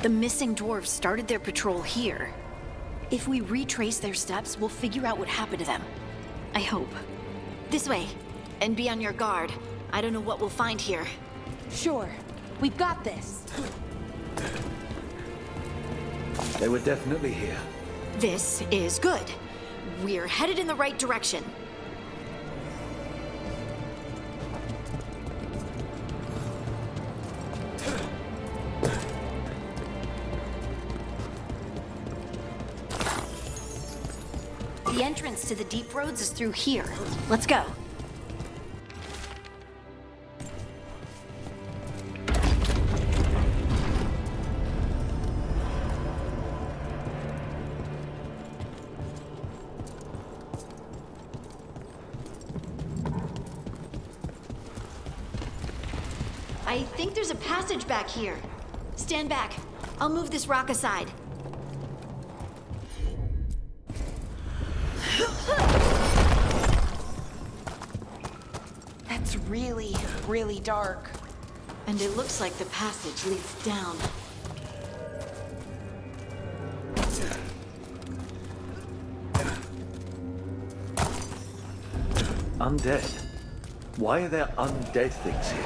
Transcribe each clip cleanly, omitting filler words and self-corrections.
The missing dwarves started their patrol here. If we retrace their steps, we'll figure out what happened to them. I hope. This way. And be on your guard. I don't know what we'll find here. Sure. We've got this. They were definitely here. This is good. We're headed in the right direction. The entrance to the deep roads is through here. Let's go. I think there's a passage back here. Stand back. I'll move this rock aside. That's really, really dark. And it looks like the passage leads down. Undead? Why are there undead things here?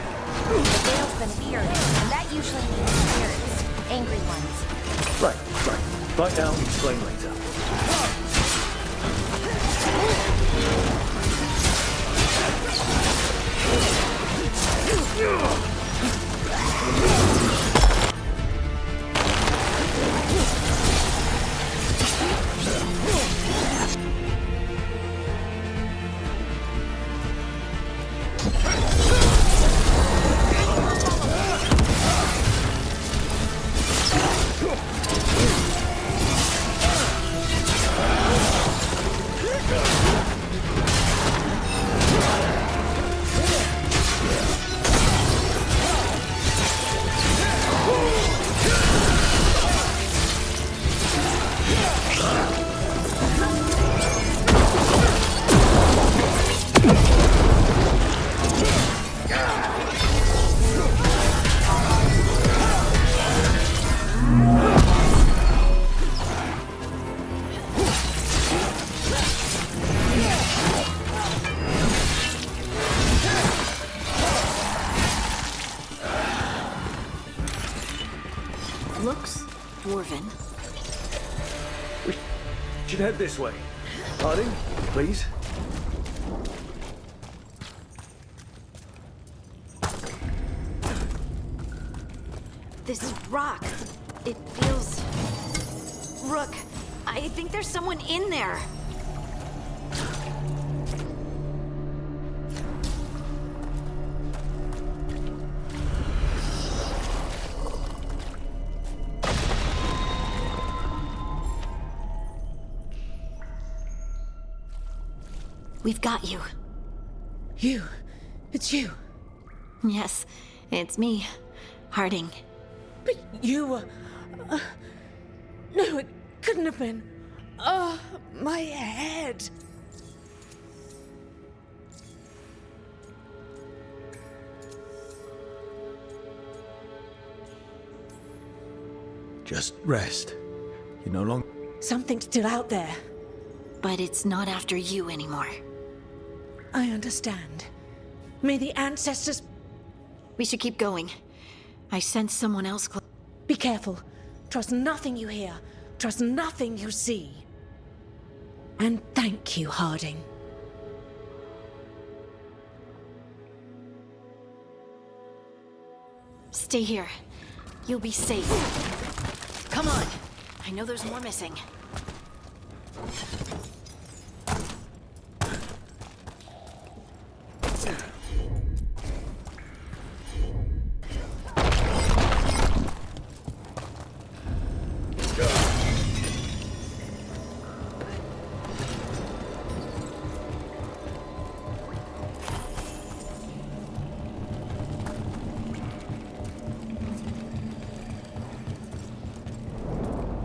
The veil's been appearing, and that usually means spirits. Angry ones. Right. Find out, explain later. Looks dwarven. We should head this way. Harding, please. This rock, it feels... Rook, I think there's someone in there. We've got you. You. It's you. Yes, it's me, Harding. But you were... no, it couldn't have been. Oh, my head. Just rest. You're no longer... Something's still out there. But it's not after you anymore. I understand. May the ancestors... We should keep going. I sense someone else Be careful. Trust nothing you hear. Trust nothing you see. And thank you, Harding. Stay here. You'll be safe. Come on. I know there's more missing.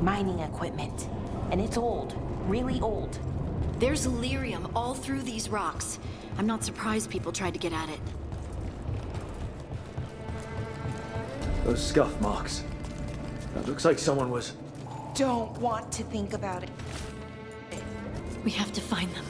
Mining equipment. And it's old. Really old. There's lyrium all through these rocks. I'm not surprised people tried to get at it. Those scuff marks. Looks like someone was... Don't want to think about it. We have to find them.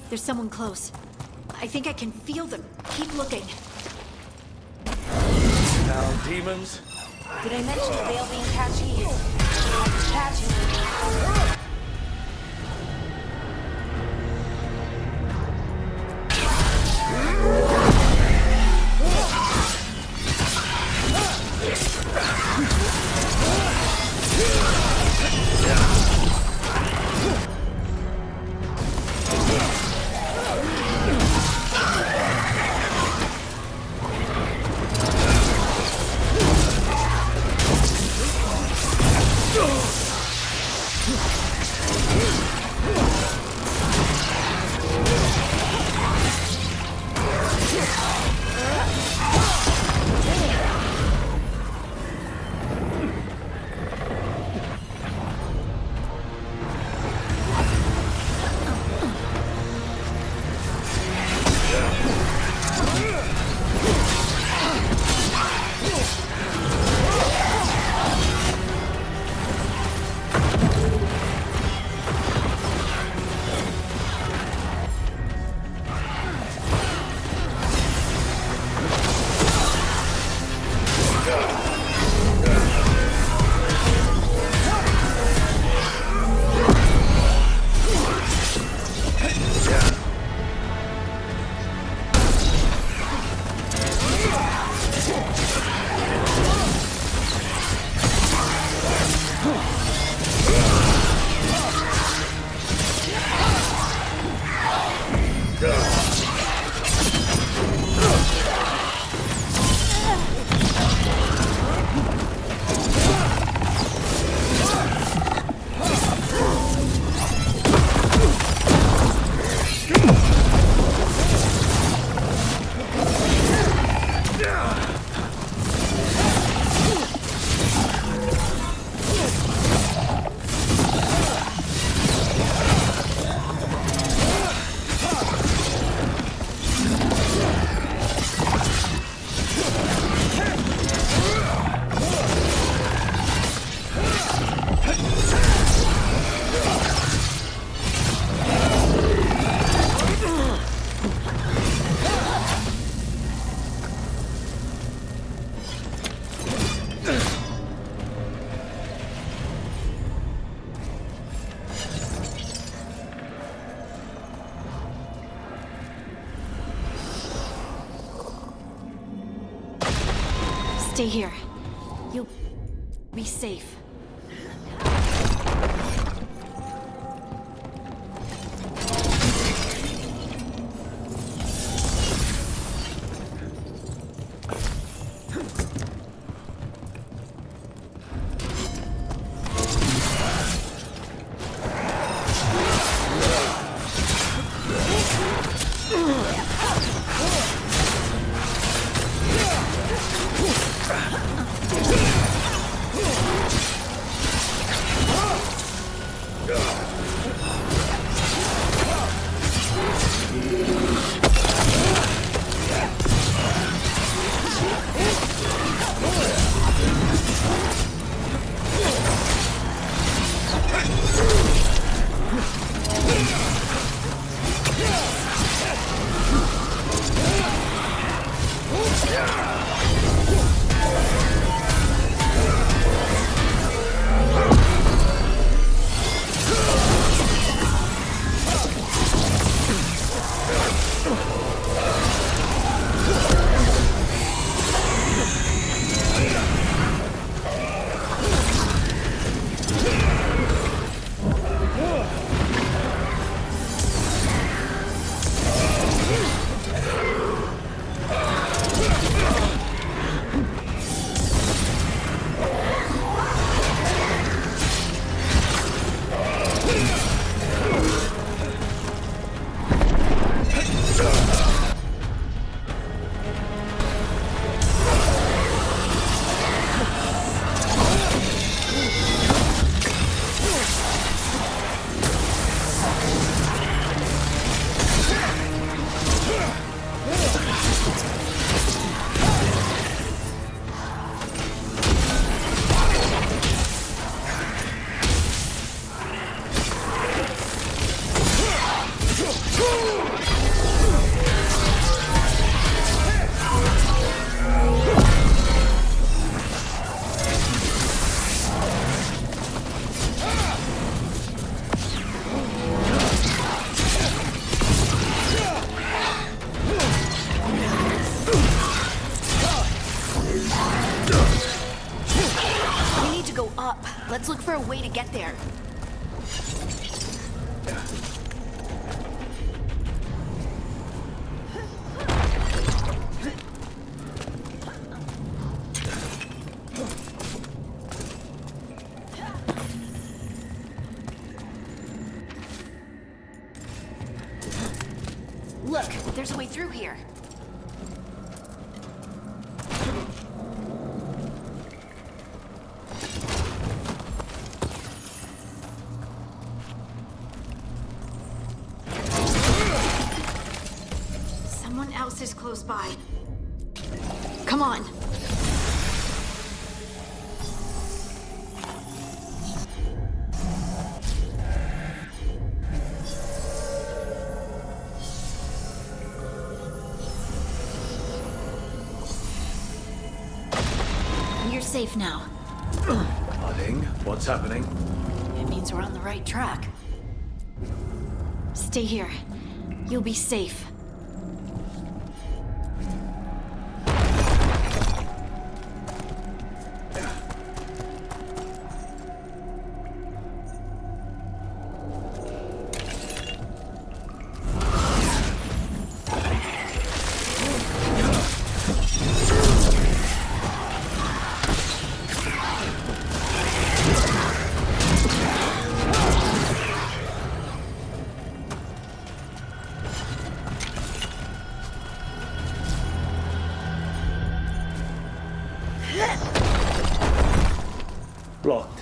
There's someone close. I think I can feel them. Keep looking. Now, demons. Did I mention the veil being patchy? Patchy. Stay here. You'll be safe. Let's look for a way to get there. Look, there's a way through here. Someone else is close by. Come on. You're safe now. Harding, what's happening? It means we're on the right track. Stay here. You'll be safe. Blocked.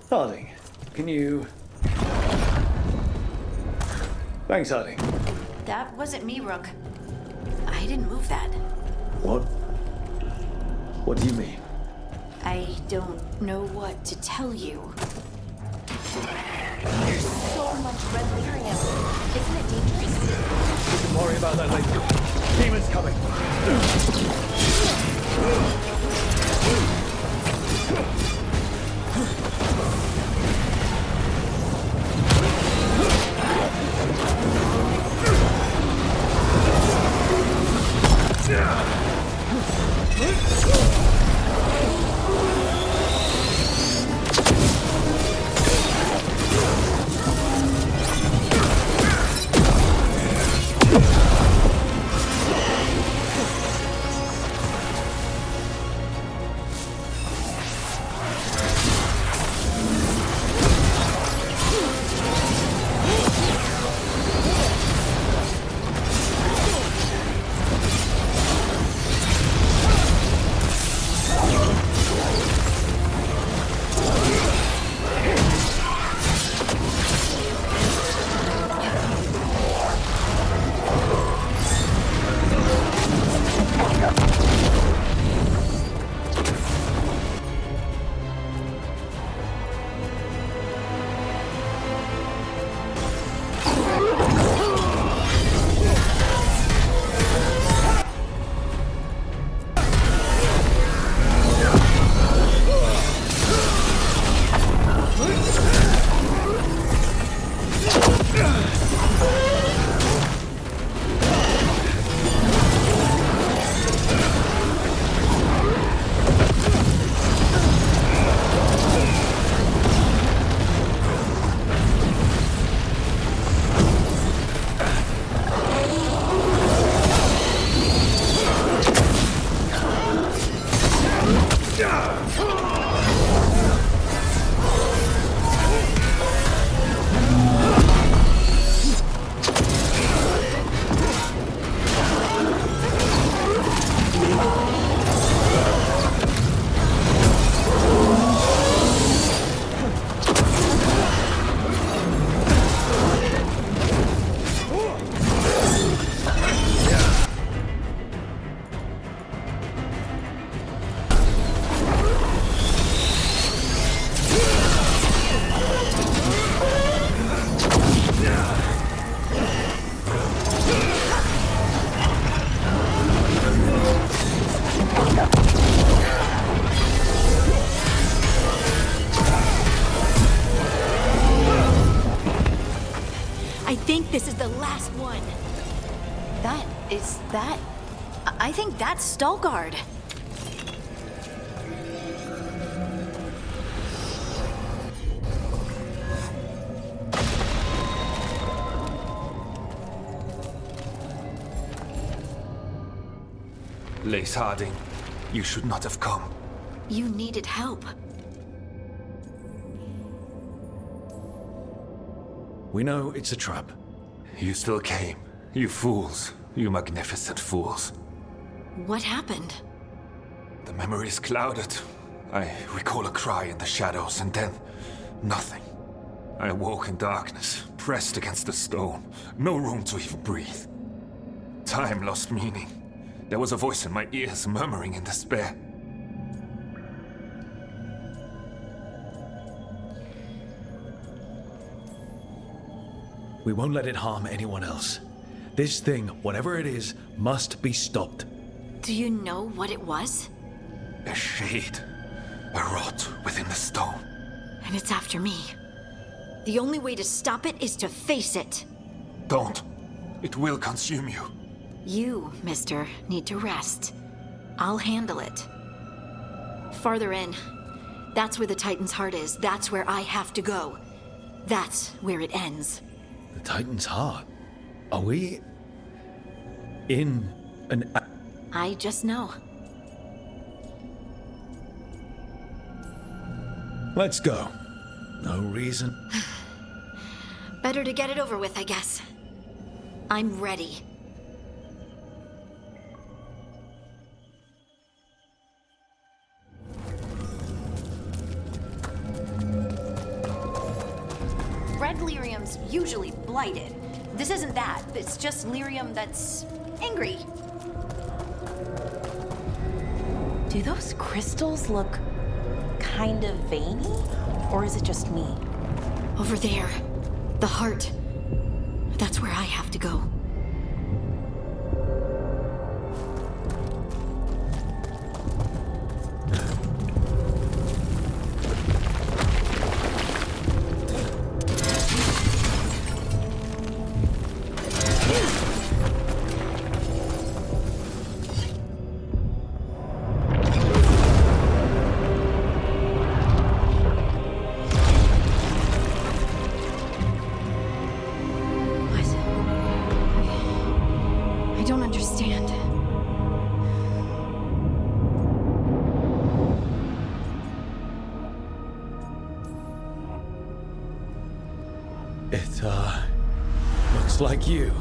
Harding, can you... Thanks, Harding. That wasn't me, Rook. I didn't move that. What? What do you mean? I don't know what to tell you. There's so much red lyrium. Isn't it dangerous? We can worry about that later. Demons coming. This is the last one. I think that's Stalgard. Lace Harding, you should not have come. You needed help. We know it's a trap. You still came. You fools. You magnificent fools. What happened? The memory is clouded. I recall a cry in the shadows, and then nothing. I awoke in darkness, pressed against the stone. No room to even breathe. Time lost meaning. There was a voice in my ears murmuring in despair. We won't let it harm anyone else. This thing, whatever it is, must be stopped. Do you know what it was? A shade. A rot within the stone. And it's after me. The only way to stop it is to face it. Don't. It will consume you. You, mister, need to rest. I'll handle it. Farther in. That's where the Titan's heart is. That's where I have to go. That's where it ends. The Titan's heart? Are we in an... I just know. Let's go. No reason. Better to get it over with, I guess. I'm ready. Red lyrium's usually blighted. This isn't that. It's just lyrium that's angry. Do those crystals look kind of veiny? Or is it just me? Over there. The heart. That's where I have to go. Just like you.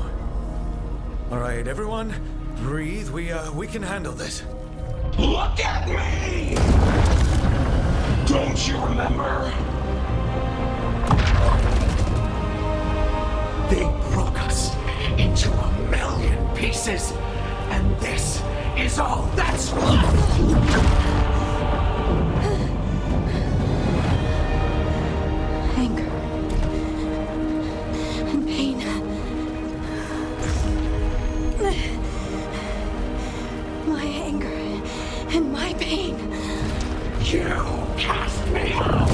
All right, everyone, breathe. We can handle this. Look at me! Don't you remember? They broke us into a million pieces, and this is all that's left! Anger. And pain. My anger and my pain. You cast me out!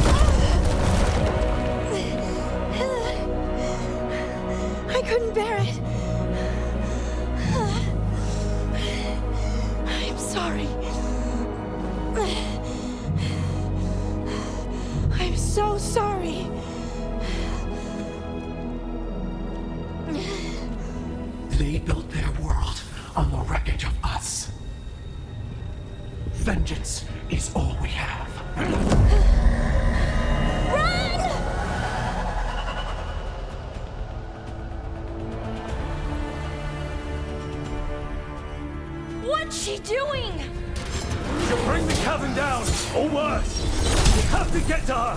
I couldn't bear it. I'm sorry. I'm so sorry. They built their world on the wreckage of us. Vengeance is all we have. Run! What's she doing? To bring the cavern down, or worse. We have to get to her.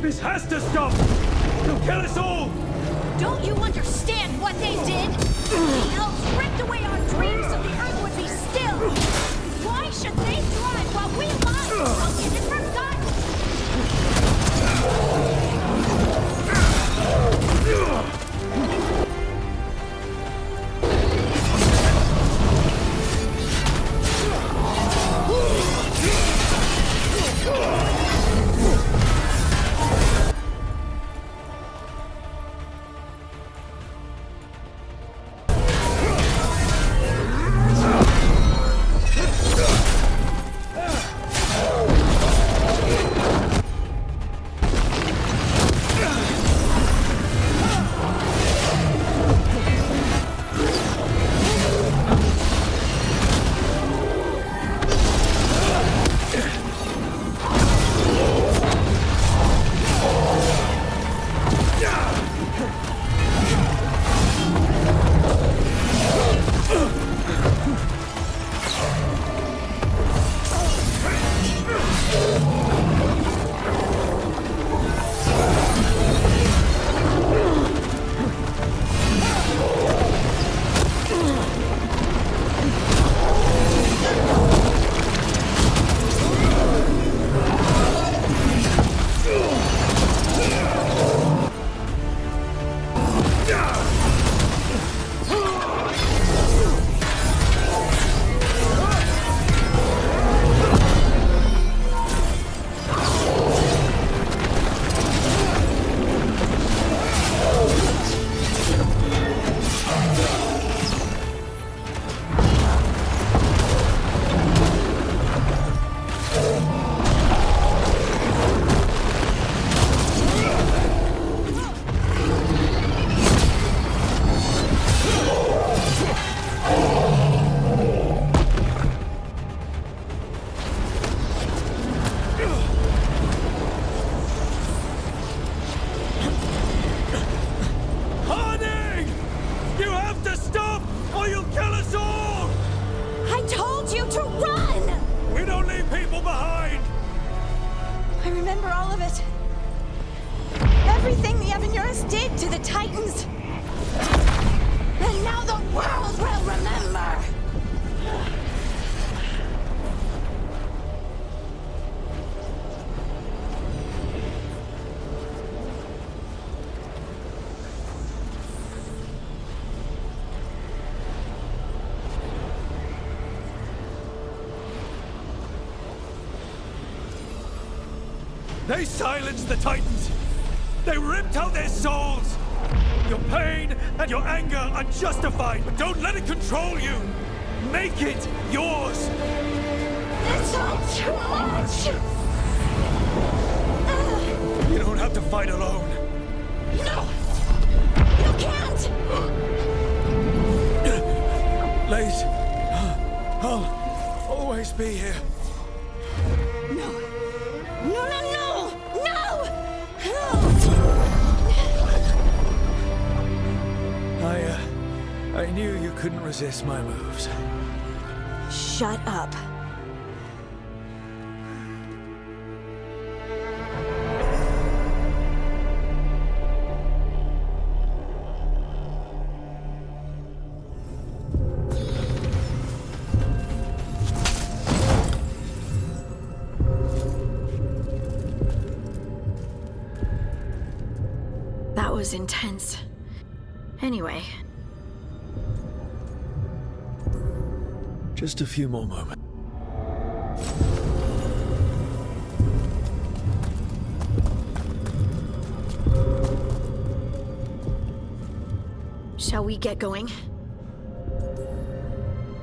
This has to stop! They'll kill us all! Don't you understand what they did? The elves ripped away our dreams so the earth would be still. Why should they thrive while we lie? Is it forgotten? just did to the Titans. And now the world will remember! They silenced the Titans! They ripped out their souls! Your pain and your anger are justified, but don't let it control you! Make it yours! It's all too much! You don't have to fight alone. No! You can't! Laze, I'll always be here. No! No, no, no! No! I knew you couldn't resist my moves. Shut up. That was intense. Anyway. Just a few more moments. Shall we get going?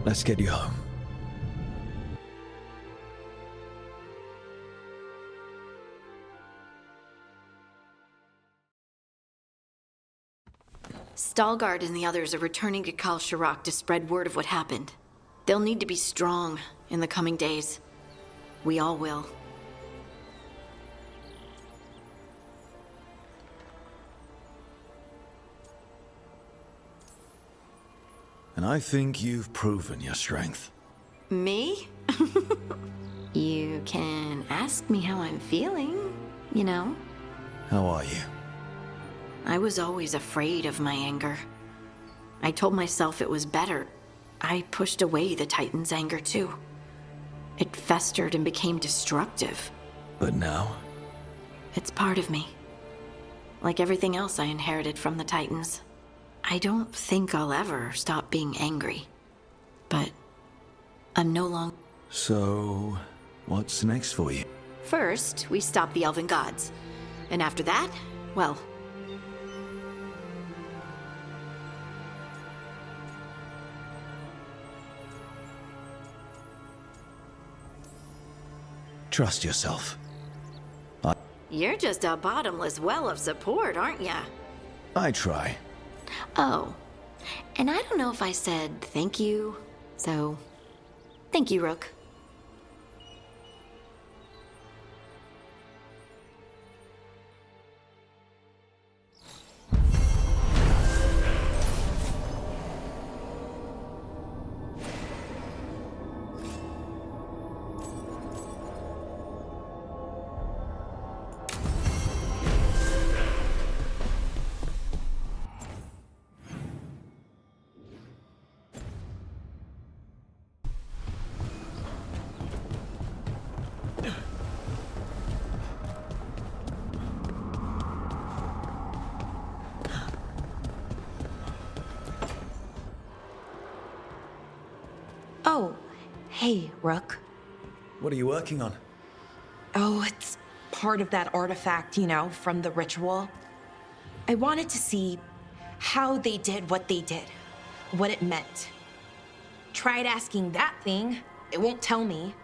Let's get you home. Stalgard and the others are returning to Kal Shirak to spread word of what happened. They'll need to be strong in the coming days. We all will. And I think you've proven your strength. Me? You can ask me how I'm feeling, you know? How are you? I was always afraid of my anger. I told myself it was better. I pushed away the Titan's anger too. It festered and became destructive. But now? It's part of me. Like everything else I inherited from the Titans. I don't think I'll ever stop being angry. But I'm no longer... So, what's next for you? First, we stop the Elven Gods. And after that, well... Trust yourself. You're just a bottomless well of support, aren't ya? I try. Oh, and I don't know if I said thank you, so thank you, Rook. Oh, hey, Rook. What are you working on? Oh, it's part of that artifact, you know, from the ritual. I wanted to see how they did what they did, what it meant. Tried asking that thing, it won't tell me.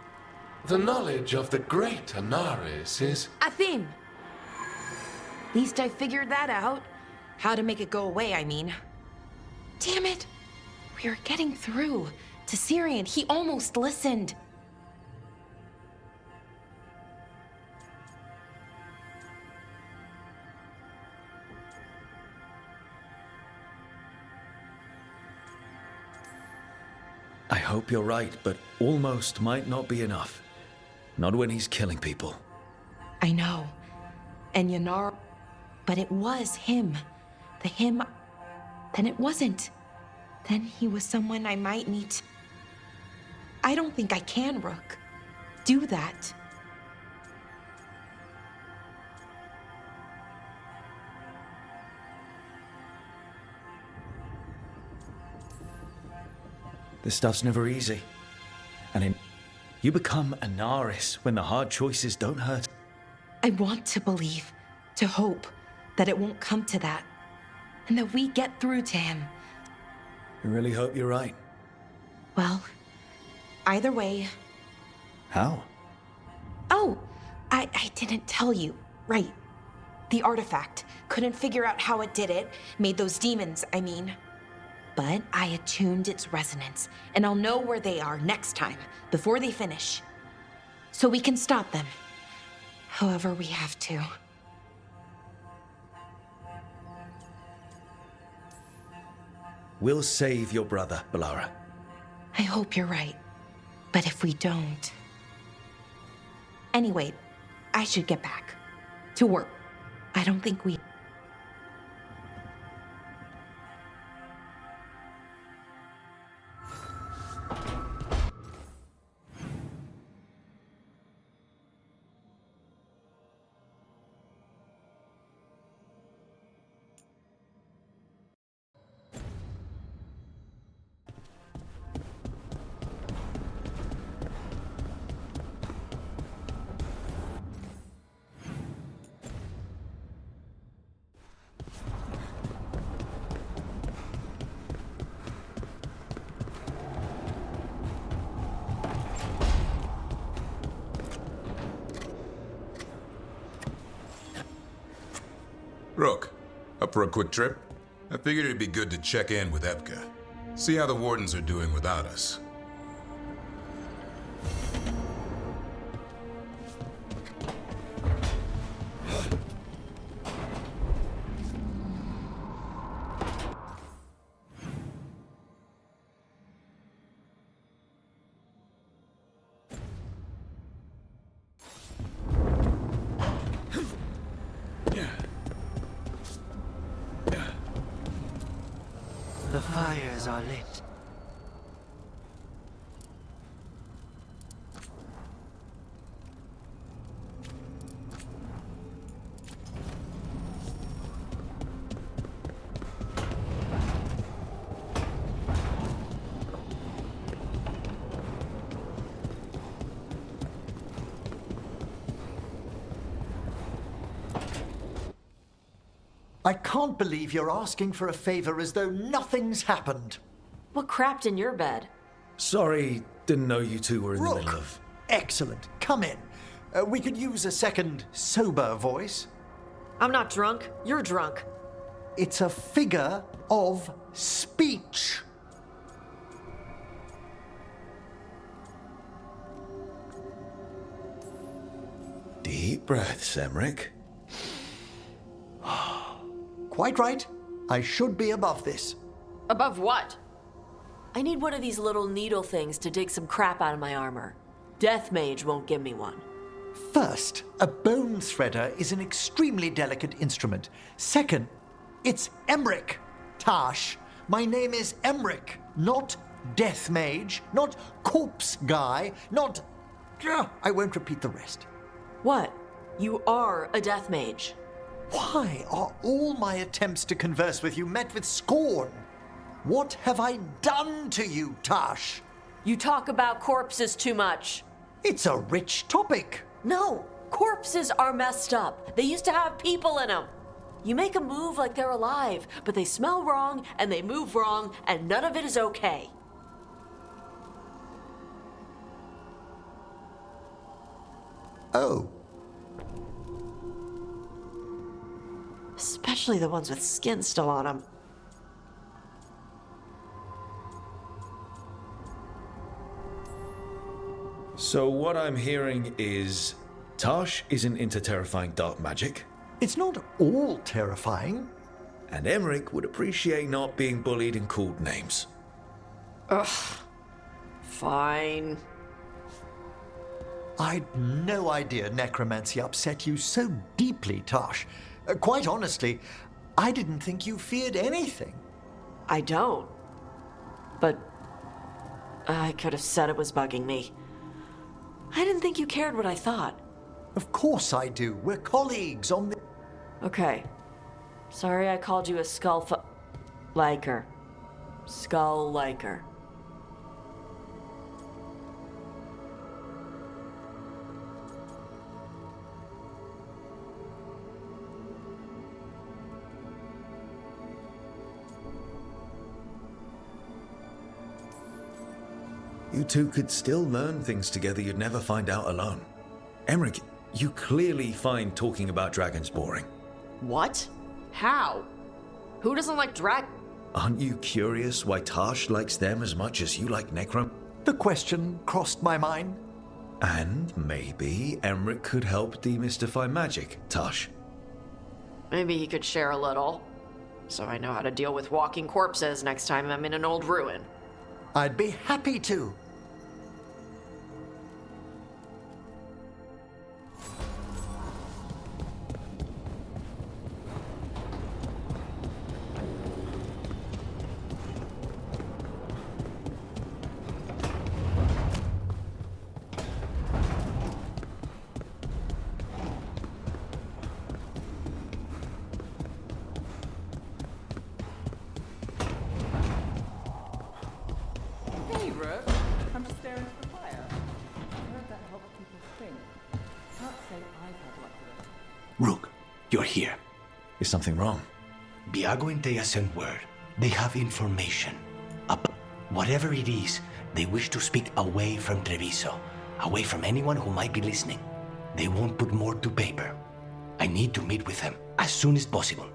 The knowledge of the great Anaris is... A thing! Least I figured that out. How to make it go away, I mean. Damn it! We were getting through to Syrian. He almost listened. I hope you're right, but almost might not be enough. Not when he's killing people. I know. And Yanar... But it was him. The him. Then it wasn't. Then he was someone I might need to... I don't think I can, Rook. Do that. This stuff's never easy. And you become a Naris when the hard choices don't hurt. I want to believe, to hope, that it won't come to that. And that we get through to him. I really hope you're right. Well, either way... How? Oh, I didn't tell you. Right. The artifact. Couldn't figure out how it did it. Made those demons, I mean. But I attuned its resonance, and I'll know where they are next time, before they finish. So we can stop them. However we have to. We'll save your brother, Balara. I hope you're right. But if we don't... Anyway, I should get back. To work. I don't think we... Rook, up for a quick trip? I figured it'd be good to check in with Epka. See how the Wardens are doing without us. The fires are lit. I can't believe you're asking for a favor as though nothing's happened. What crapped in your bed? Sorry, didn't know you two were in the middle of... Excellent. Come in. We could use a second sober voice. I'm not drunk. You're drunk. It's a figure of speech. Deep breaths, Emmerich. Quite right. I should be above this. Above what? I need one of these little needle things to dig some crap out of my armor. Death Mage won't give me one. First, a bone threader is an extremely delicate instrument. Second, it's Emmerich, Tash. My name is Emmerich, not Death Mage, not Corpse Guy, not... I won't repeat the rest. What? You are a Death Mage. Why are all my attempts to converse with you met with scorn? What have I done to you, Tash? You talk about corpses too much. It's a rich topic. No, corpses are messed up. They used to have people in them. You make a move like they're alive, but they smell wrong and they move wrong, and none of it is okay. Oh. Especially the ones with skin still on them. So what I'm hearing is... Tash isn't into terrifying dark magic. It's not all terrifying. And Emmerich would appreciate not being bullied and called names. Ugh. Fine. I'd no idea necromancy upset you so deeply, Tash. Quite honestly, I didn't think you feared anything. I don't. But I could have said it was bugging me. I didn't think you cared what I thought. Of course I do. We're colleagues on the... Okay. Sorry I called you a liker. Skull liker. You two could still learn things together you'd never find out alone. Emmerich, you clearly find talking about dragons boring. What? How? Who doesn't like Aren't you curious why Tash likes them as much as you like Necrom? The question crossed my mind. And maybe Emmerich could help demystify magic, Tash. Maybe he could share a little. So I know how to deal with walking corpses next time I'm in an old ruin. I'd be happy to. Rook, you're here. Is something wrong? Biago and Thea sent word. They have information. Whatever it is, they wish to speak away from Treviso, away from anyone who might be listening. They won't put more to paper. I need to meet with them as soon as possible.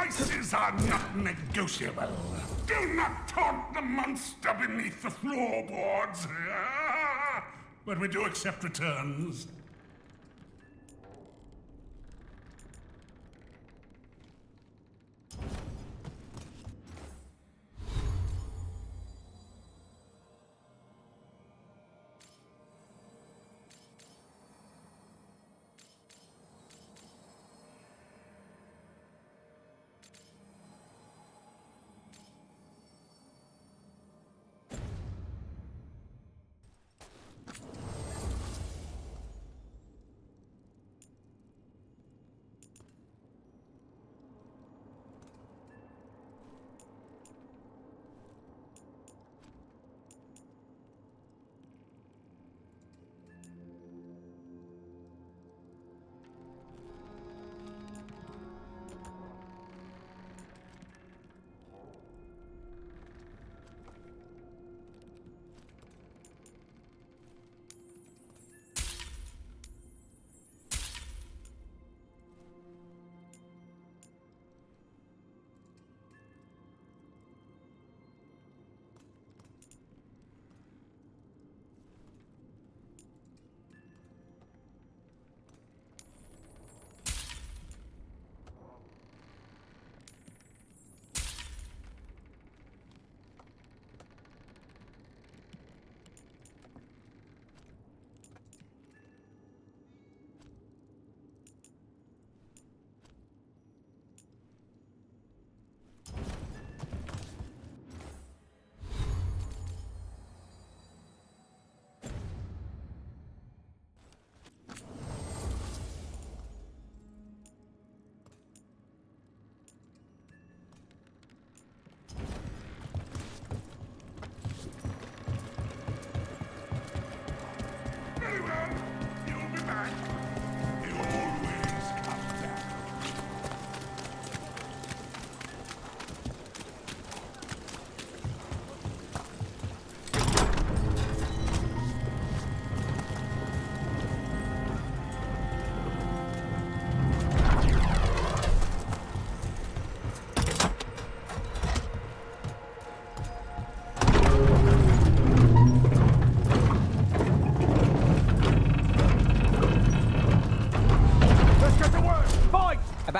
Prices are not negotiable. Do not taunt the monster beneath the floorboards. But we do accept returns.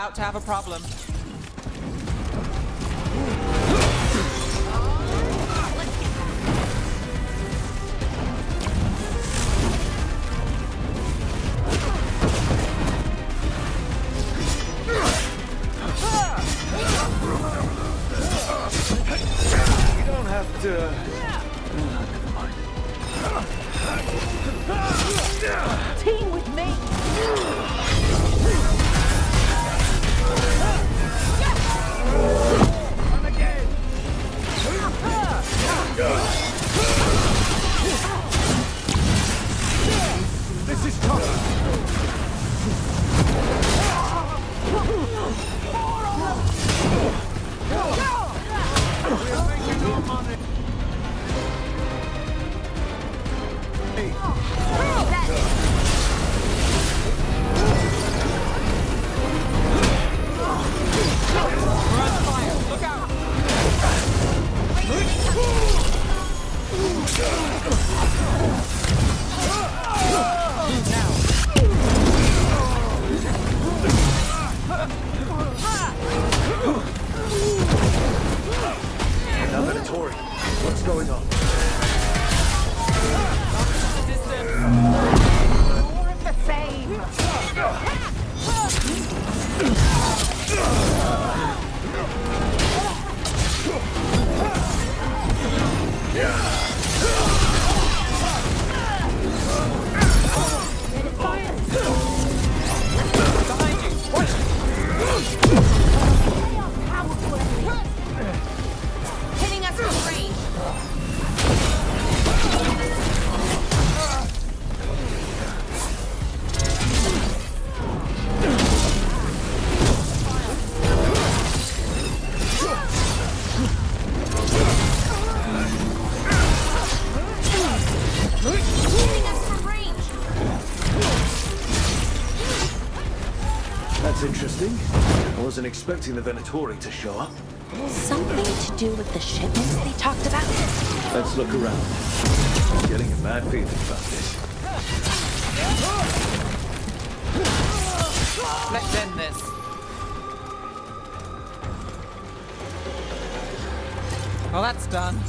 about to have a problem. You don't have to... Team with me! And again! This is tough! We're making more money! Look out! Now, Venatori, what's going on? More of the same! Hitting us from range. That's interesting. I wasn't expecting the Venatori to show up. Something to do with the shipments they talked about? Let's look around. I'm getting a mad feeling about this. Let's end this. Well, that's done.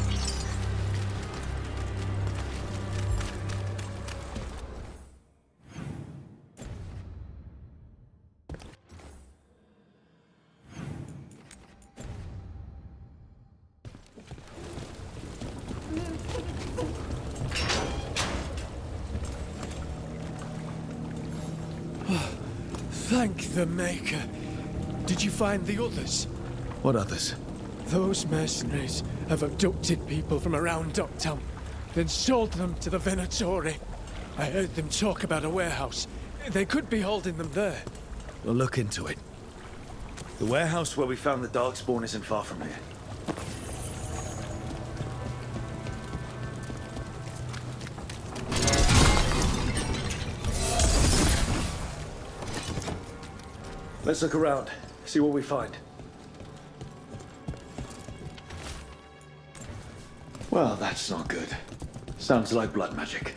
Thank the Maker. Did you find the others? What others? Those mercenaries have abducted people from around Docktown, then sold them to the Venatori. I heard them talk about a warehouse. They could be holding them there. We'll look into it. The warehouse where we found the Darkspawn isn't far from here. Let's look around, see what we find. Well, that's not good. Sounds like blood magic.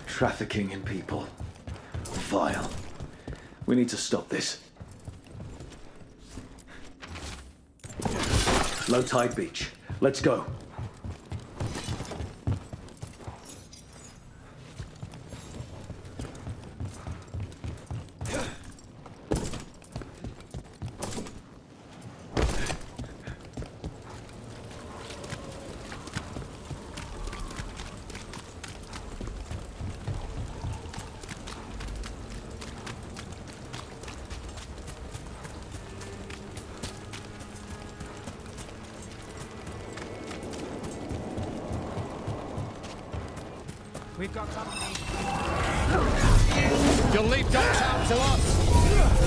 Trafficking in people. Vile. We need to stop this. Low tide beach. Let's go. We've got company. You'll leave Docktown to us.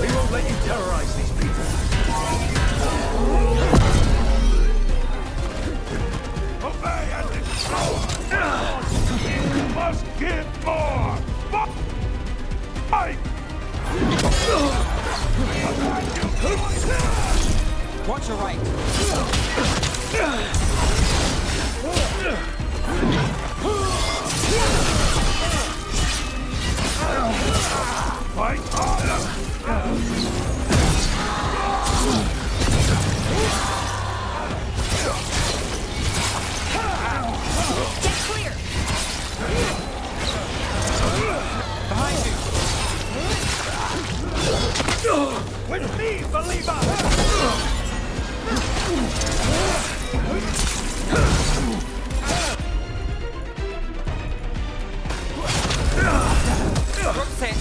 We won't let you terrorize these people. Obey and Watch your right. Fight harder! Get clear! Behind you. With me, believer! Brooks hit.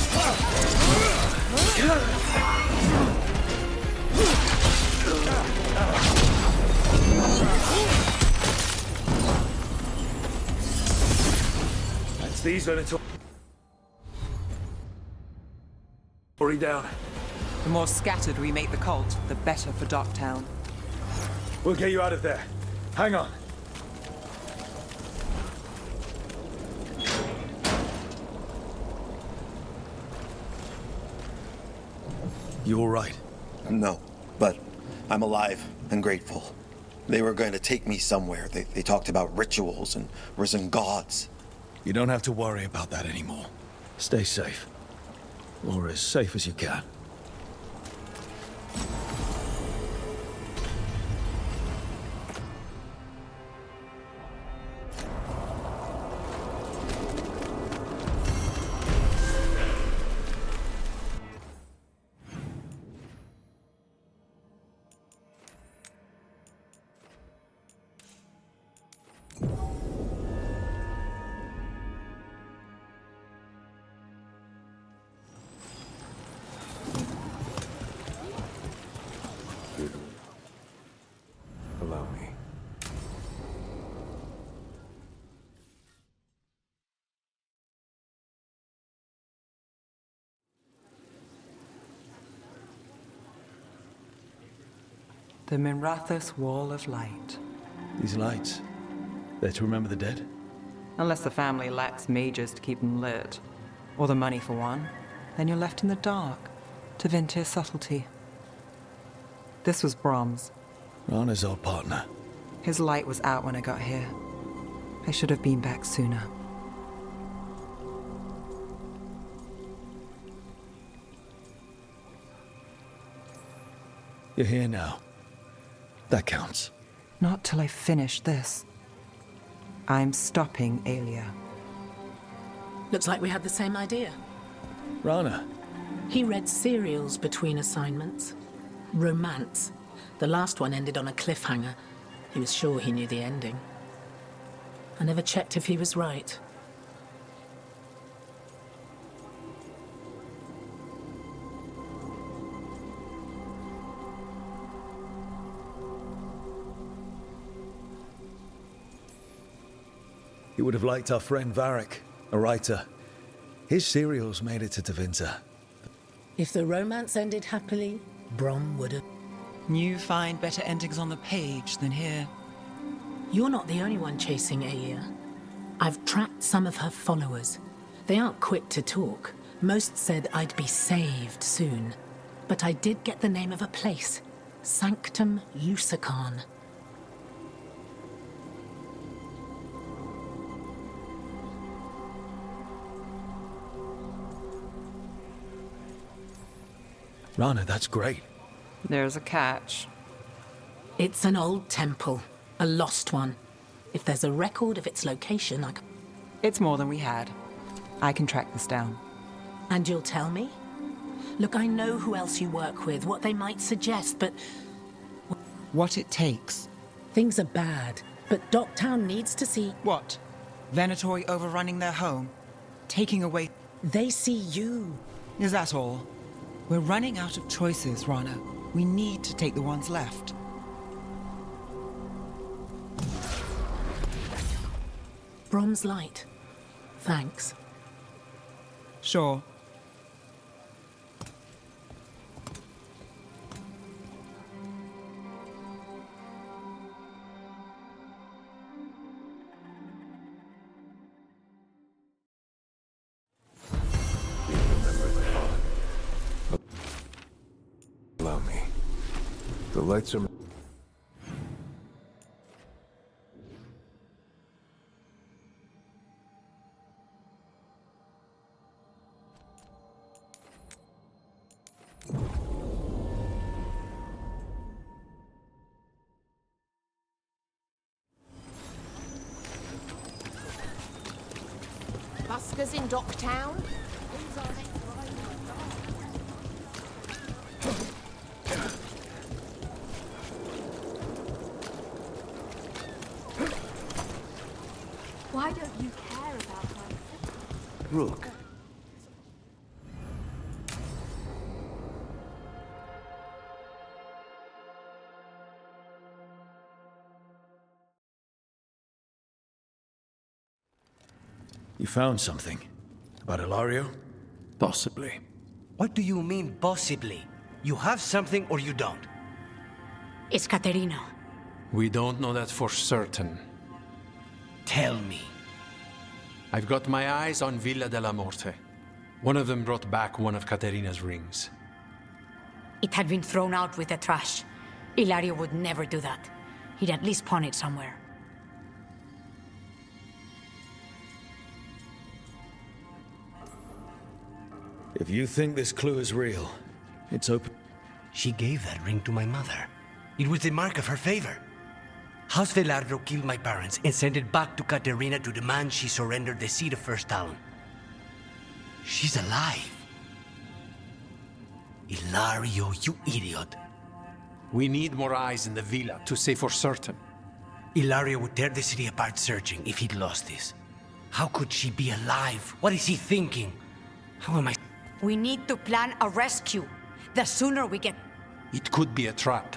That's these little... Already down. The more scattered we make the cult, the better for Darktown. We'll get you out of there. Hang on. You all right? No, but I'm alive and grateful. They were going to take me somewhere. They talked about rituals and risen gods. You don't have to worry about that anymore. Stay safe. Or as safe as you can. Allow me. The Minrathous Wall of Light. These lights, they're to remember the dead? Unless the family lacks mages to keep them lit, or the money for one, then you're left in the dark to Ventir's subtlety. This was Brahms. Rana's old partner. His light was out when I got here. I should have been back sooner. You're here now. That counts. Not till I finish this. I'm stopping Aelia. Looks like we had the same idea. Rana. He read serials between assignments. Romance. The last one ended on a cliffhanger. He was sure he knew the ending. I never checked if he was right. You would have liked our friend Varric, a writer. His serials made it to Tevinter. If the romance ended happily, Brom would have... You find better endings on the page than here. You're not the only one chasing Aelia. I've tracked some of her followers. They aren't quick to talk. Most said I'd be saved soon. But I did get the name of a place. Sanctum Lucican. Rana, that's great. There's a catch. It's an old temple. A lost one. If there's a record of its location, I can... It's more than we had. I can track this down. And you'll tell me? Look, I know who else you work with, what they might suggest, but... What it takes. Things are bad, but Docktown needs to see... What? Venatori overrunning their home? Taking away... They see you. Is that all? We're running out of choices, Rana. We need to take the ones left. Brom's light. Thanks. Sure. Allow me. The lights are... Oscar's in Docktown. Why don't you care about my... Rook. You found something? About Ilario? Possibly. What do you mean, possibly? You have something or you don't? It's Caterina. We don't know that for certain. Tell me. I've got my eyes on Villa della Morte. One of them brought back one of Caterina's rings. It had been thrown out with the trash. Ilario would never do that. He'd at least pawn it somewhere. If you think this clue is real, it's open. She gave that ring to my mother. It was the mark of her favor. House Velardo killed my parents and sent it back to Caterina to demand she surrender the seat of First Talon. She's alive. Ilario, you idiot. We need more eyes in the villa to say for certain. Ilario would tear the city apart searching if he'd lost this. How could she be alive? What is he thinking? How am I... We need to plan a rescue. The sooner we get... It could be a trap.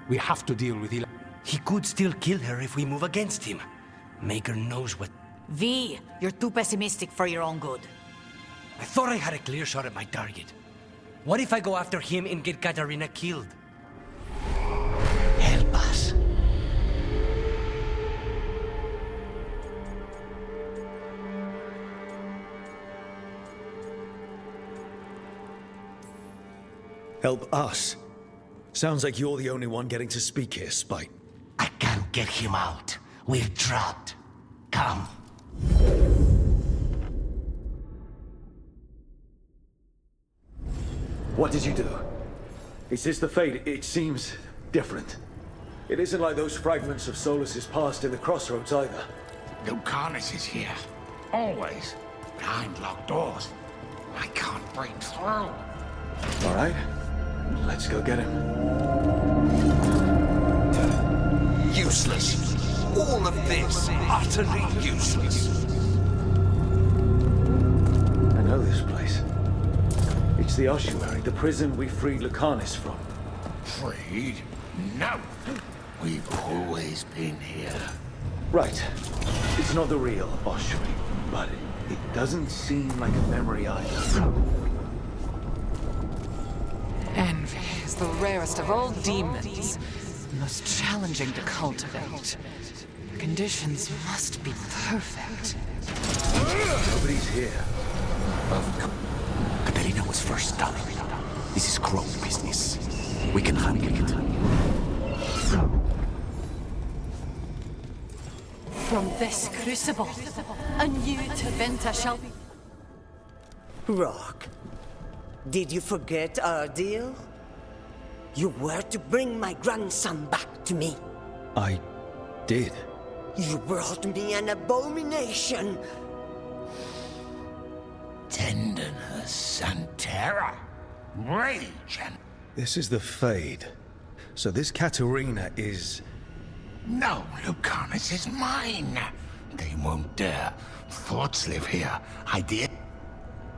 We have to deal with Ilario. He could still kill her if we move against him. Maker knows what... V, you're too pessimistic for your own good. I thought I had a clear shot at my target. What if I go after him and get Caterina killed? Help us. Help us? Sounds like you're the only one getting to speak here, Spite. I can't get him out. We're trapped. Come. What did you do? Is this the fate? It seems different. It isn't like those fragments of Solus's past in the crossroads either. Lucanus is here. Always. Behind locked doors. I can't break through. All right. Let's go get him. Useless. All of this, utterly useless. I know this place. It's the ossuary, the prison we freed Lucanus from. Freed? No. We've always been here. Right. It's not the real ossuary, but it doesn't seem like a memory either. Envy is the rarest of all demons. Most challenging to cultivate. The conditions must be perfect. Nobody's here. Caterina was first done. This is Crow business. We can handle it. From this crucible, a new Teventa shall be... Rock, did you forget our deal? You were to bring my grandson back to me. I did. You brought me an abomination. Tenderness and terror. Rage and... This is the Fade. So this Caterina is... No, Lucanus is mine. They won't dare. Thoughts live here. Idea...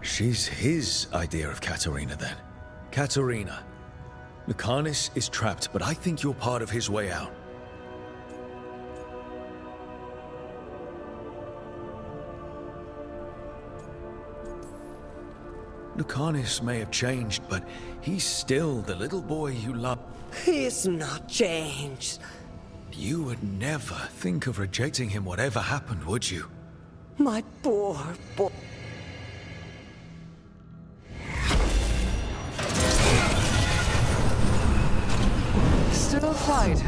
She's his idea of Caterina, then. Caterina. Lucanus is trapped, but I think you're part of his way out. Lucanus may have changed, but he's still the little boy you love. He's not changed. You would never think of rejecting him whatever happened, would you? My poor boy. Still fighting.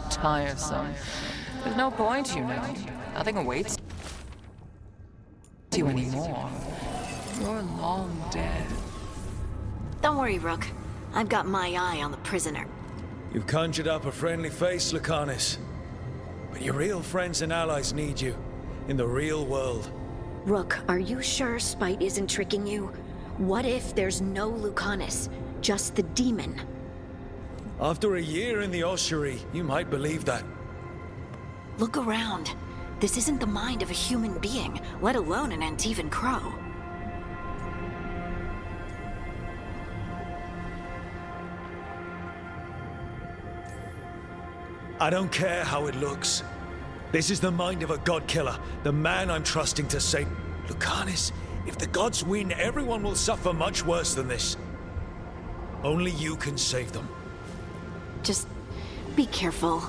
Tiresome. There's no point, you know. Nothing awaits you anymore. You're long dead. Don't worry, Rook. I've got my eye on the prisoner. You've conjured up a friendly face, Lucanus. But your real friends and allies need you. In the real world. Rook, are you sure Spite isn't tricking you? What if there's no Lucanus, just the demon? After a year in the ossuary, you might believe that. Look around. This isn't the mind of a human being, let alone an Antivan crow. I don't care how it looks. This is the mind of a god killer, the man I'm trusting to save. Lucanus, if the gods win, everyone will suffer much worse than this. Only you can save them. Just be careful.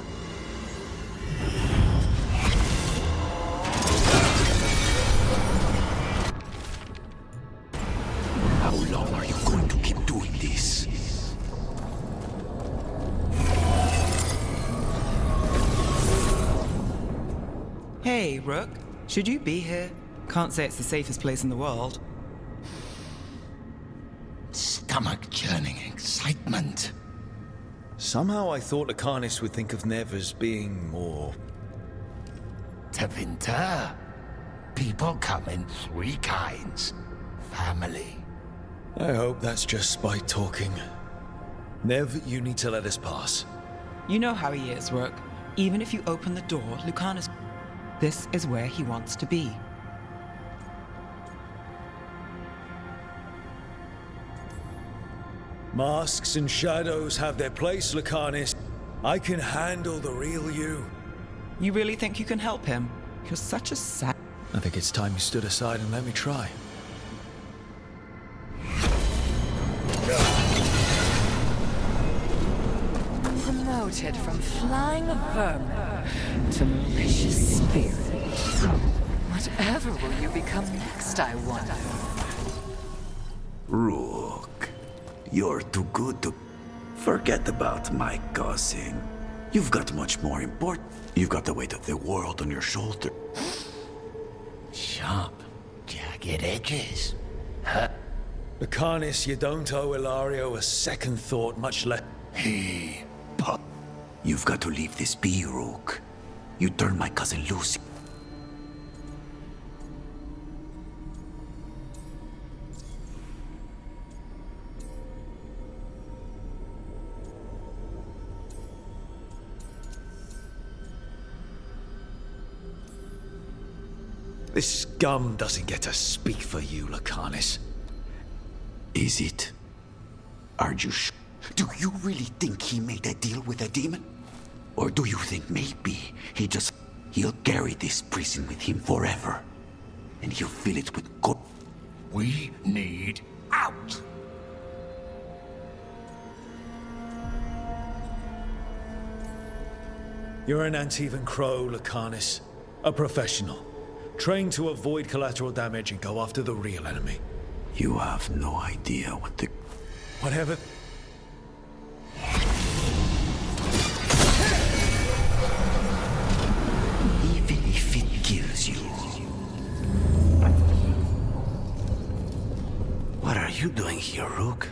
How long are you going to keep doing this? Hey, Rook. Should you be here? Can't say it's the safest place in the world. Stomach-churning excitement. Somehow I thought Lucanus would think of Nev as being more... Tevinter. People come in three kinds. Family. I hope that's just Spite talking. Nev, you need to let us pass. You know how he is, Rook. Even if you open the door, Lucanus... This is where he wants to be. Masks and shadows have their place, Lucanus. I can handle the real you. You really think you can help him? You're such a sad... I think it's time you stood aside and let me try. Promoted from flying vermin to malicious spirit. Whatever will you become next, I wonder? Rook, you're too good to... Forget about my cousin. You've got much more important. You've got the weight of the world on your shoulder. Sharp, jagged edges. Huh? Lucanus, you don't owe Ilario a second thought, much less... Hey, pup. You've got to leave this be, Rook. You turned my cousin loose. This scum doesn't get to speak for you, Lucanus. Is it? Are you sure? Do you really think he made a deal with a demon? Or do you think maybe he'll carry this prison with him forever? And he'll fill it with gold? We need out! You're an Antivan crow, Lucanus. A professional. Trained to avoid collateral damage and go after the real enemy. You have no idea what the... Whatever... Even if it kills you... What are you doing here, Rook?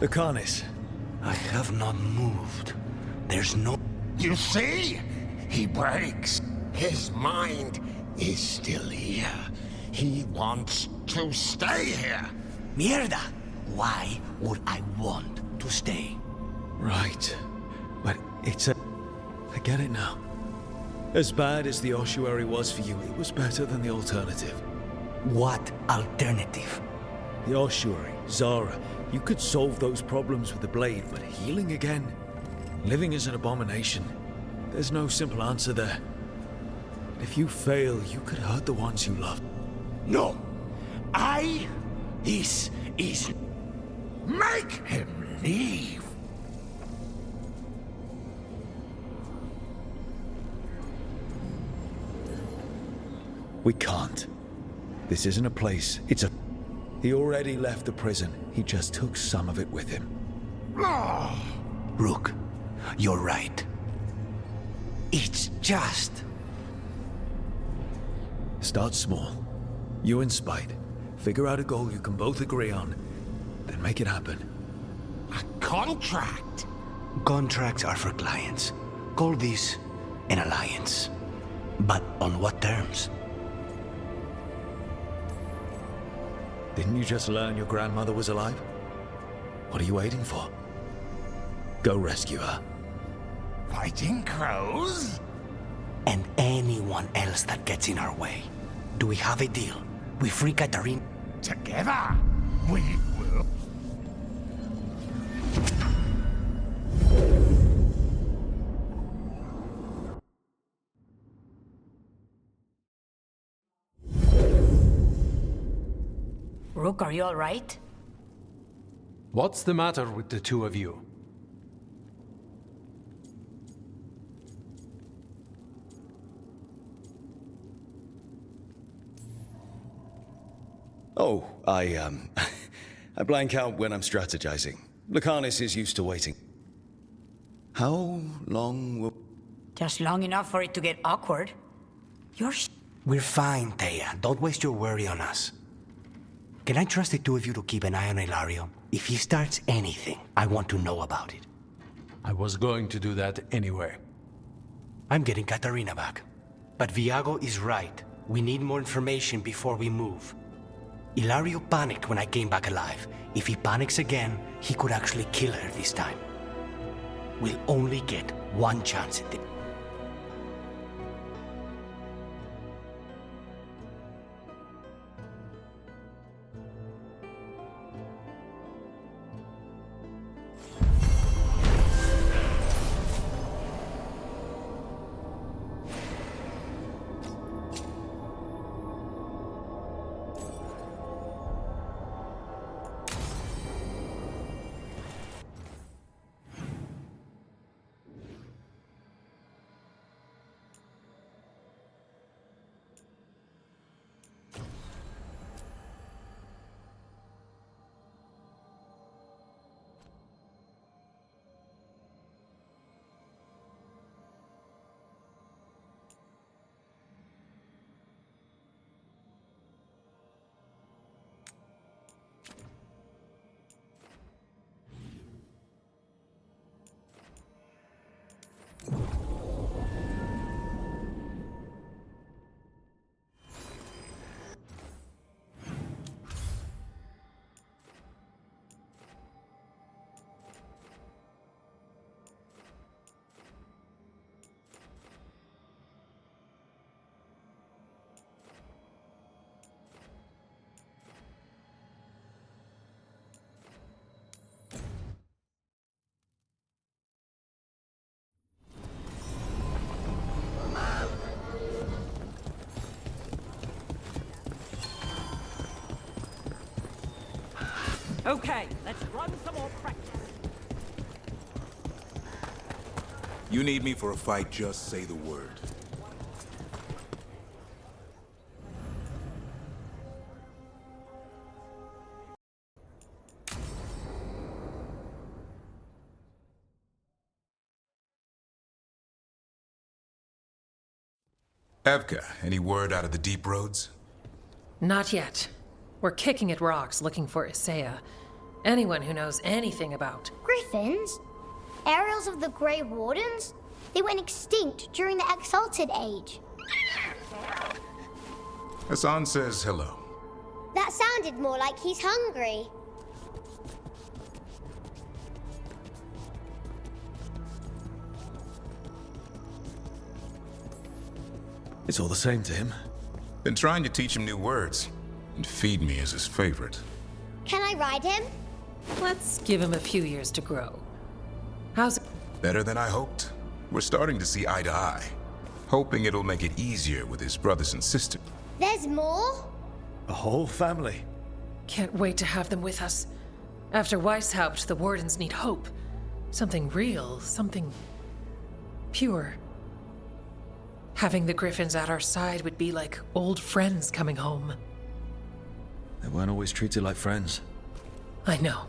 Lucanus. I have not moved. There's no... You see? He breaks. His mind is still here. He wants to stay here. Mierda! Why would I want to stay? Right. But it's a... I get it now. As bad as the ossuary was for you, it was better than the alternative. What alternative? The ossuary, Zara. You could solve those problems with the blade, but healing again? Living is an abomination. There's no simple answer there. If you fail, you could hurt the ones you love. No. This is... Make him leave. We can't. This isn't a place, it's a... He already left the prison. He just took some of it with him. Rook, you're right. It's just... Start small. You and Spite. Figure out a goal you can both agree on, then make it happen. A contract? Contracts are for clients. Call this an alliance. But on what terms? Didn't you just learn your grandmother was alive? What are you waiting for? Go rescue her. Fighting crows? And anyone else that gets in our way. Do we have a deal? We free Katarina. Together, we will. Rook, are you all right? What's the matter with the two of you? Oh, I blank out when I'm strategizing. Lucanus is used to waiting. How long will... Just long enough for it to get awkward. We're fine, Thea. Don't waste your worry on us. Can I trust the two of you to keep an eye on Ilario? If he starts anything, I want to know about it. I was going to do that anyway. I'm getting Katarina back. But Viago is right. We need more information before we move. Ilario panicked when I came back alive. If he panics again, he could actually kill her this time. We'll only get one chance at it. Okay, let's run some more practice. You need me for a fight, just say the word. Evka, any word out of the deep roads? Not yet. We're kicking at rocks looking for Isaiah. Anyone who knows anything about... Griffins? Aerials of the Grey Wardens? They went extinct during the Exalted Age. Hassan says hello. That sounded more like he's hungry. It's all the same to him. Been trying to teach him new words, and feed me as his favorite. Can I ride him? Let's give him a few years to grow. How's it? Better than I hoped. We're starting to see eye to eye. Hoping it'll make it easier with his brothers and sisters. There's more? A whole family. Can't wait to have them with us. After Weishaupt, the Wardens need hope. Something real, something pure. Having the Griffins at our side would be like old friends coming home. They weren't always treated like friends. I know.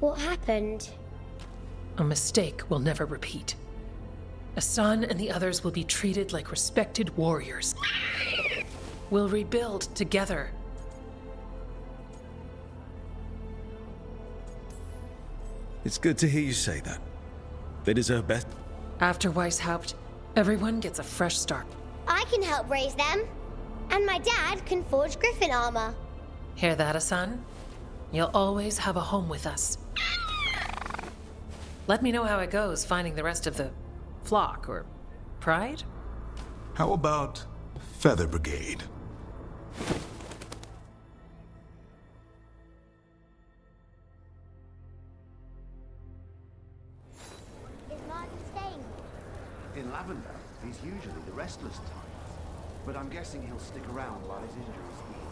What happened? A mistake we'll never repeat. Hassan and the others will be treated like respected warriors. We'll rebuild together. It's good to hear you say that. They deserve better. After Weishaupt, everyone gets a fresh start. I can help raise them. And my dad can forge griffin armor. Hear that, Asan? You'll always have a home with us. Let me know how it goes finding the rest of the flock, or pride? How about Feather Brigade? Is Martin staying? In Lavender, he's usually the restless type. But I'm guessing he'll stick around while his injuries heal.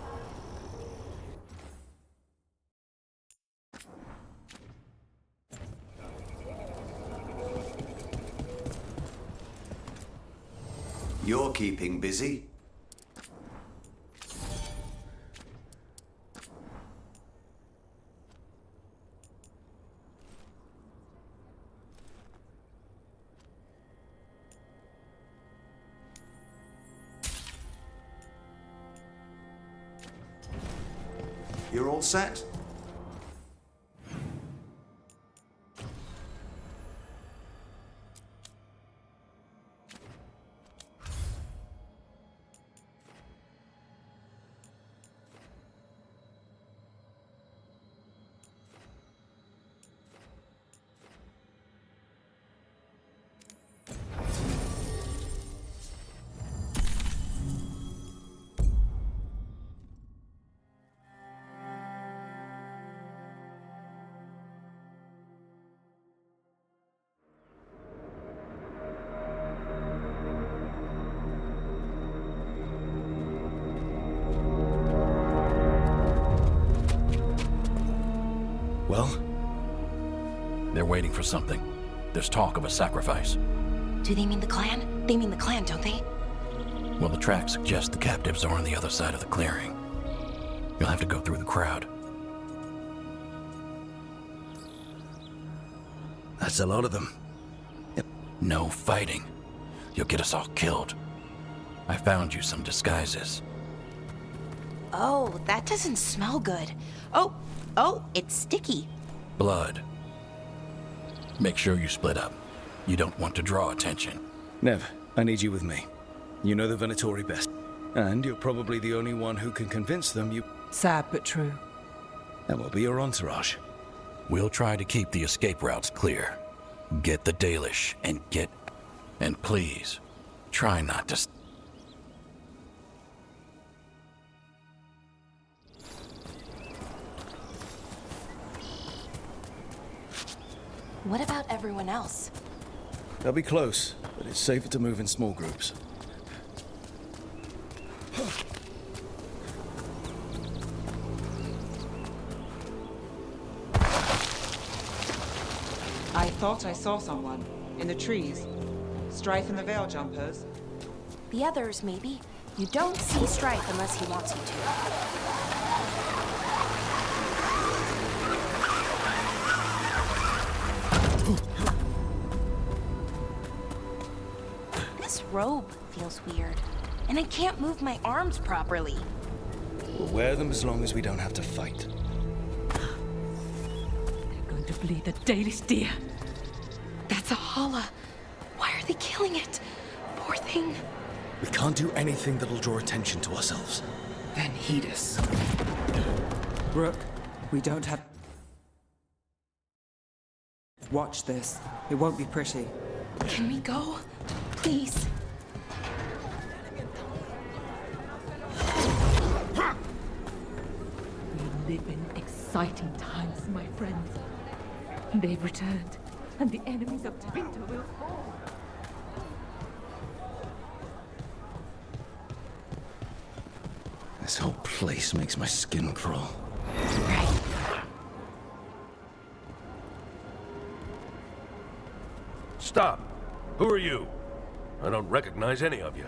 You're keeping busy. You're all set? Well? They're waiting for something. There's talk of a sacrifice. Do they mean the clan? They mean the clan, don't they? Well, the tracks suggest the captives are on the other side of the clearing. You'll have to go through the crowd. That's a lot of them. No fighting. You'll get us all killed. I found you some disguises. Oh, that doesn't smell good. Oh, it's sticky. Blood. Make sure you split up. You don't want to draw attention. Nev, I need you with me. You know the Venatori best. And you're probably the only one who can convince them you... Sad but true. And we'll be your entourage. We'll try to keep the escape routes clear. Get the Dalish and get... And please, try not to... What about everyone else? They'll be close, but it's safer to move in small groups. I thought I saw someone. In the trees. Strife and the Veil Jumpers. The others, maybe. You don't see Strife unless he wants you to. This robe feels weird, and I can't move my arms properly. We'll wear them as long as we don't have to fight. They're going to bleed the Dalish deer. That's a holla. Why are they killing it? Poor thing. We can't do anything that'll draw attention to ourselves. Then heed us. Rook, we don't have... Watch this. It won't be pretty. Can we go? Please. We live in exciting times, my friends. They've returned, and the enemies of Capitulo will fall. This whole place makes my skin crawl. Right. Stop! Who are you? I don't recognize any of you.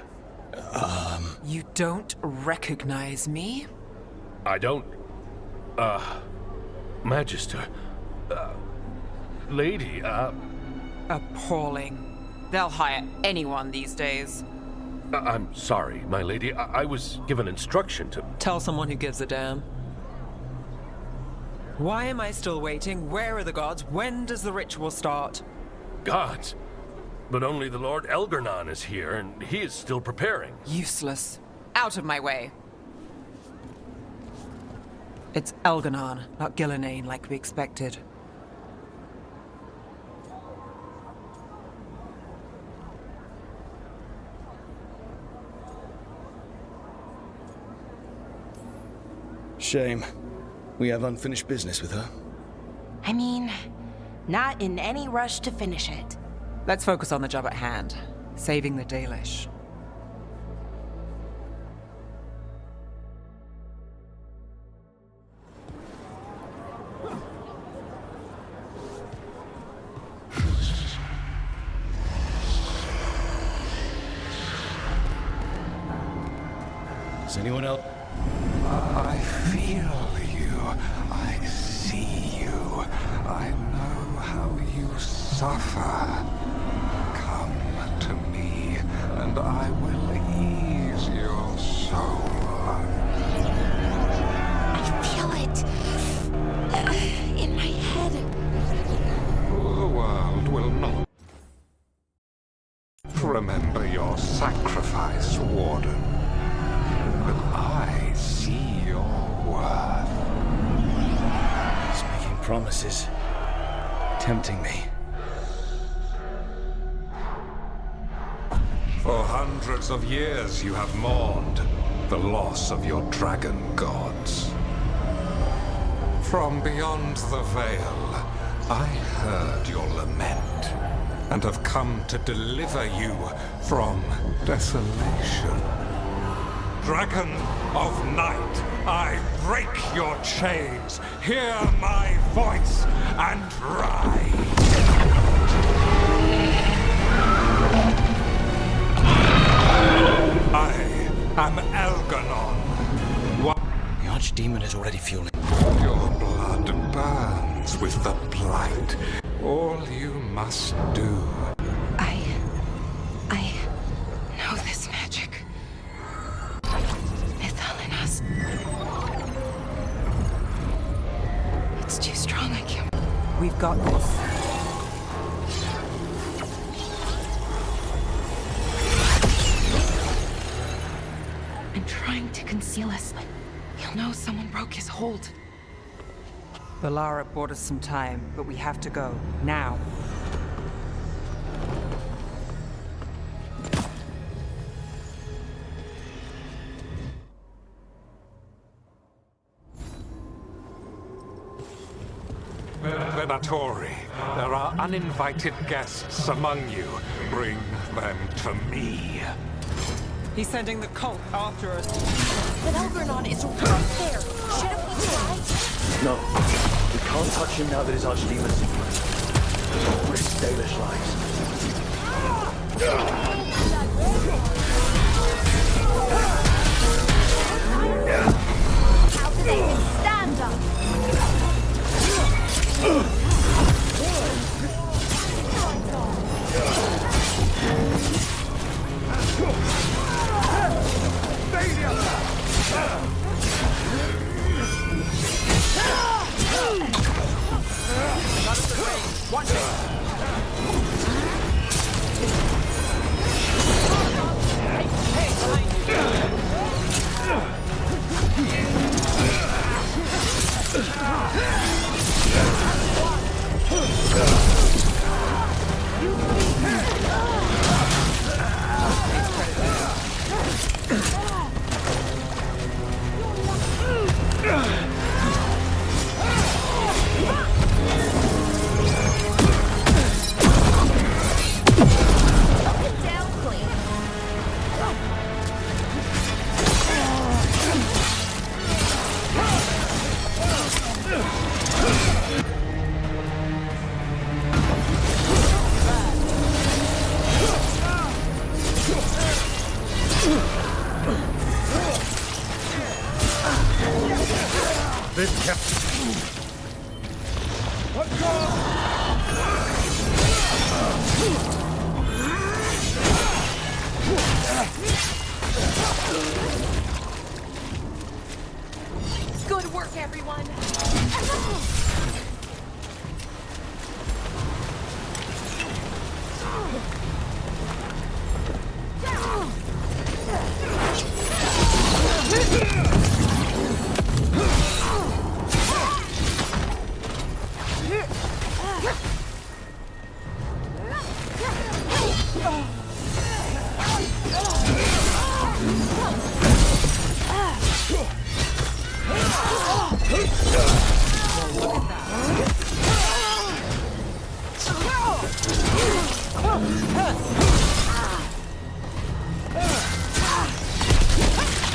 You don't recognize me? I don't... Magister... Lady, Appalling. They'll hire anyone these days. I'm sorry, my lady. I was given instruction to... Tell someone who gives a damn. Why am I still waiting? Where are the gods? When does the ritual start? Gods? But only the Lord Elgarnon is here, and he is still preparing. Useless. Out of my way. It's Elgarnon, not Gillenane like we expected. Shame. We have unfinished business with her. I mean, not in any rush to finish it. Let's focus on the job at hand. Saving the Dalish. Is anyone else? I feel you. I see you. I know how you suffer. Come to me, and I will ease your soul. I feel it. In my head. The world will not remember your sacrifice, Warden. But I see your worth. He's making promises. Tempting me. For hundreds of years you have mourned the loss of your dragon gods. From beyond the veil, I heard your lament, and have come to deliver you from desolation. Dragon of night, I break your chains. Hear my voice and ride. I am Elgarnon. What? The Archdemon is already fueling. Your blood burns with the blight. All you must do. I know this magic. Mythal in us. It's too strong, I can't. We've got this. I'm trying to conceal us. He'll know someone broke his hold. Valara bought us some time, but we have to go. Now. Venatori, there are uninvited guests among you. Bring them to me. He's sending the cult after us. But Elgarnon is right there. Shouldn't we try? No, we can't touch him now that his Archdemon's risk Dalish lives. How do they even stand up? Watch it! Hey, behind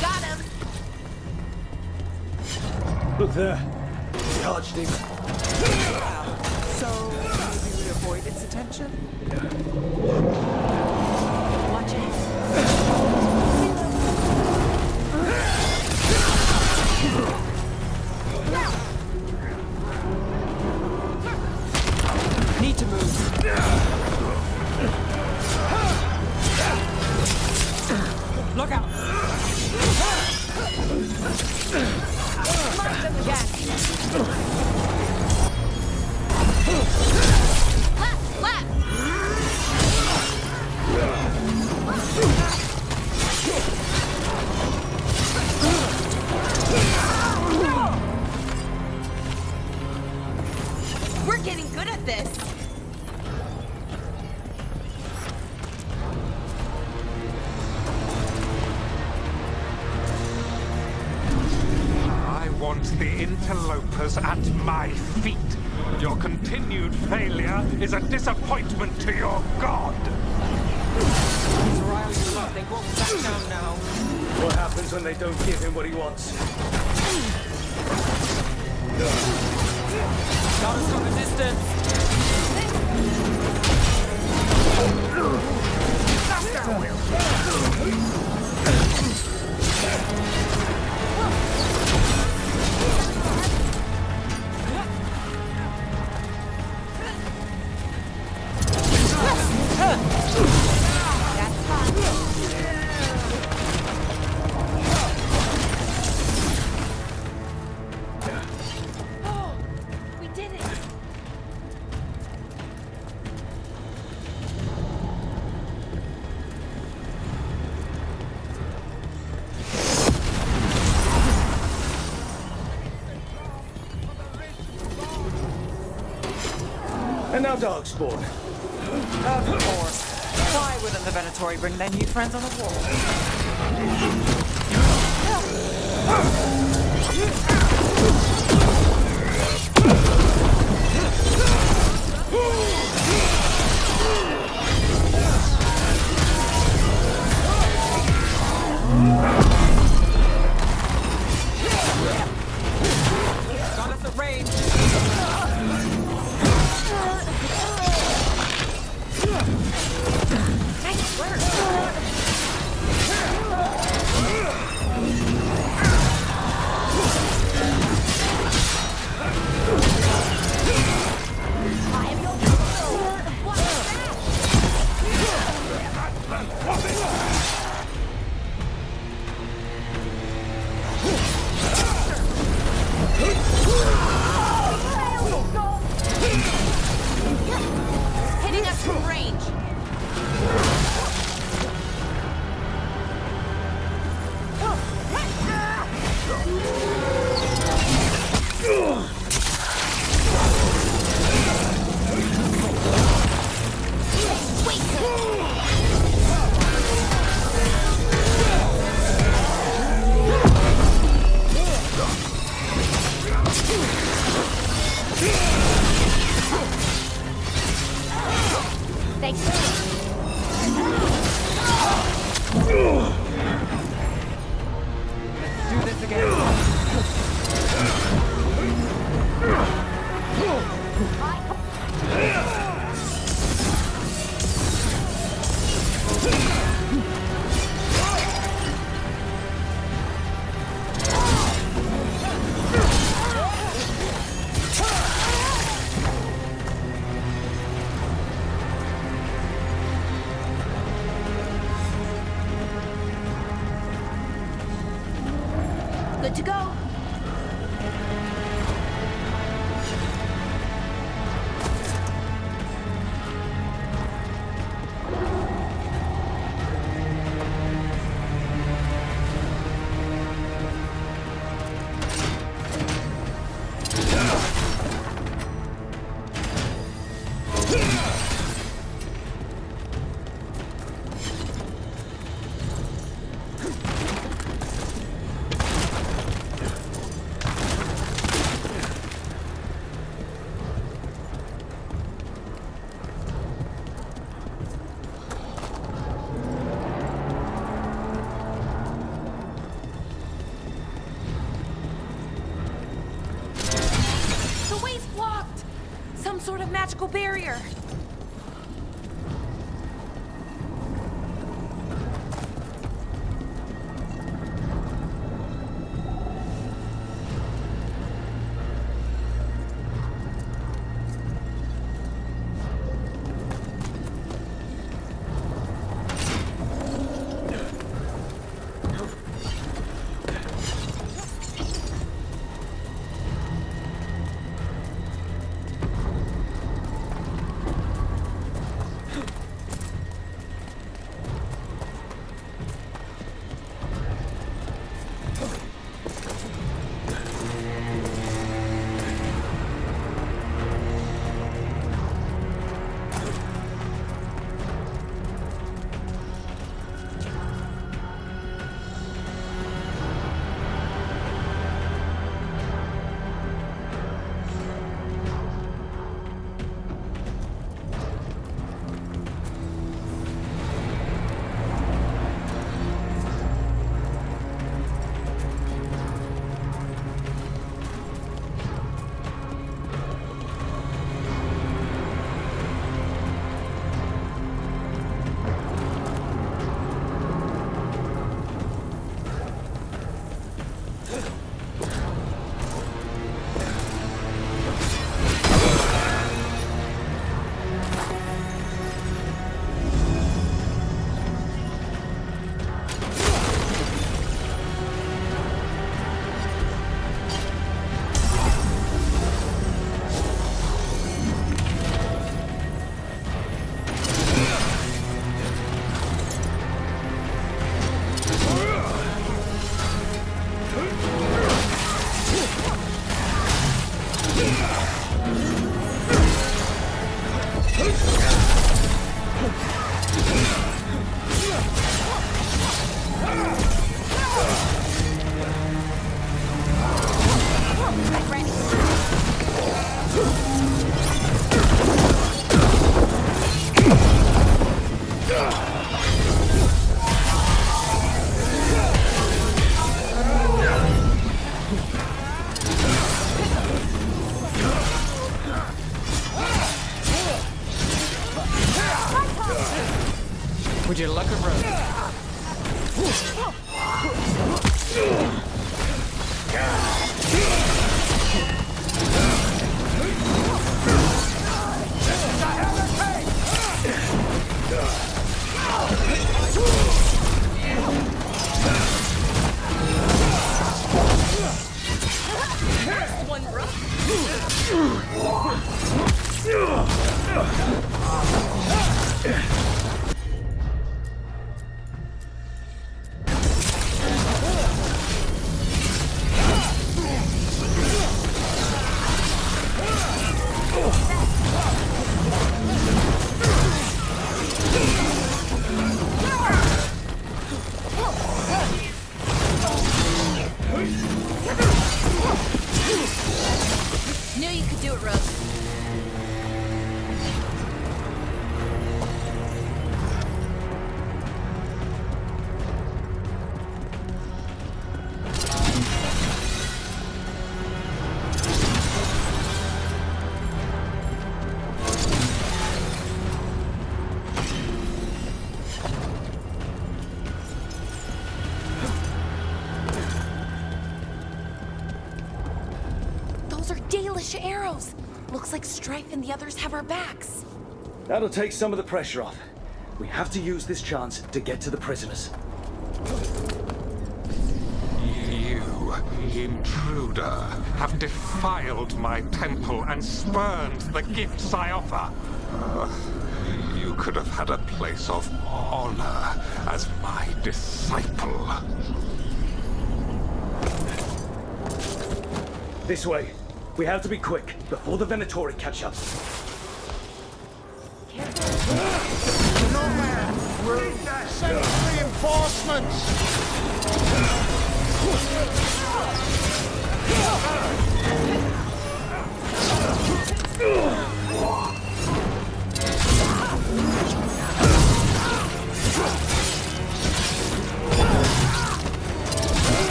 Got him! Look there. The Archdemon. So, maybe we avoid its attention? Watch it. Need to move. Look out! Mark them again. Left! We're getting good at this. I want the interlopers at my feet. Your continued failure is a disappointment to your god. Rile you up, they won't back down now. What happens when they don't give him what he wants? Got us from a distance. We did it. And now Darkspawn. Of course. Why wouldn't the Venatori bring their new friends on the wall? Got us at range. Nice work. Hitting us from range. Thanks. Do this again. Good to go. magical barrier. Would you look a road? One rough. Knew you could do it, Rose. Those are Dalish arrows. Looks like Strife and the others have our backs. That'll take some of the pressure off. We have to use this chance to get to the prisoners. You, intruder, have defiled my temple and spurned the gifts I offer. You could have had a place of honor as my disciple. This way. We have to be quick before the Venatori catch up. Send reinforcements!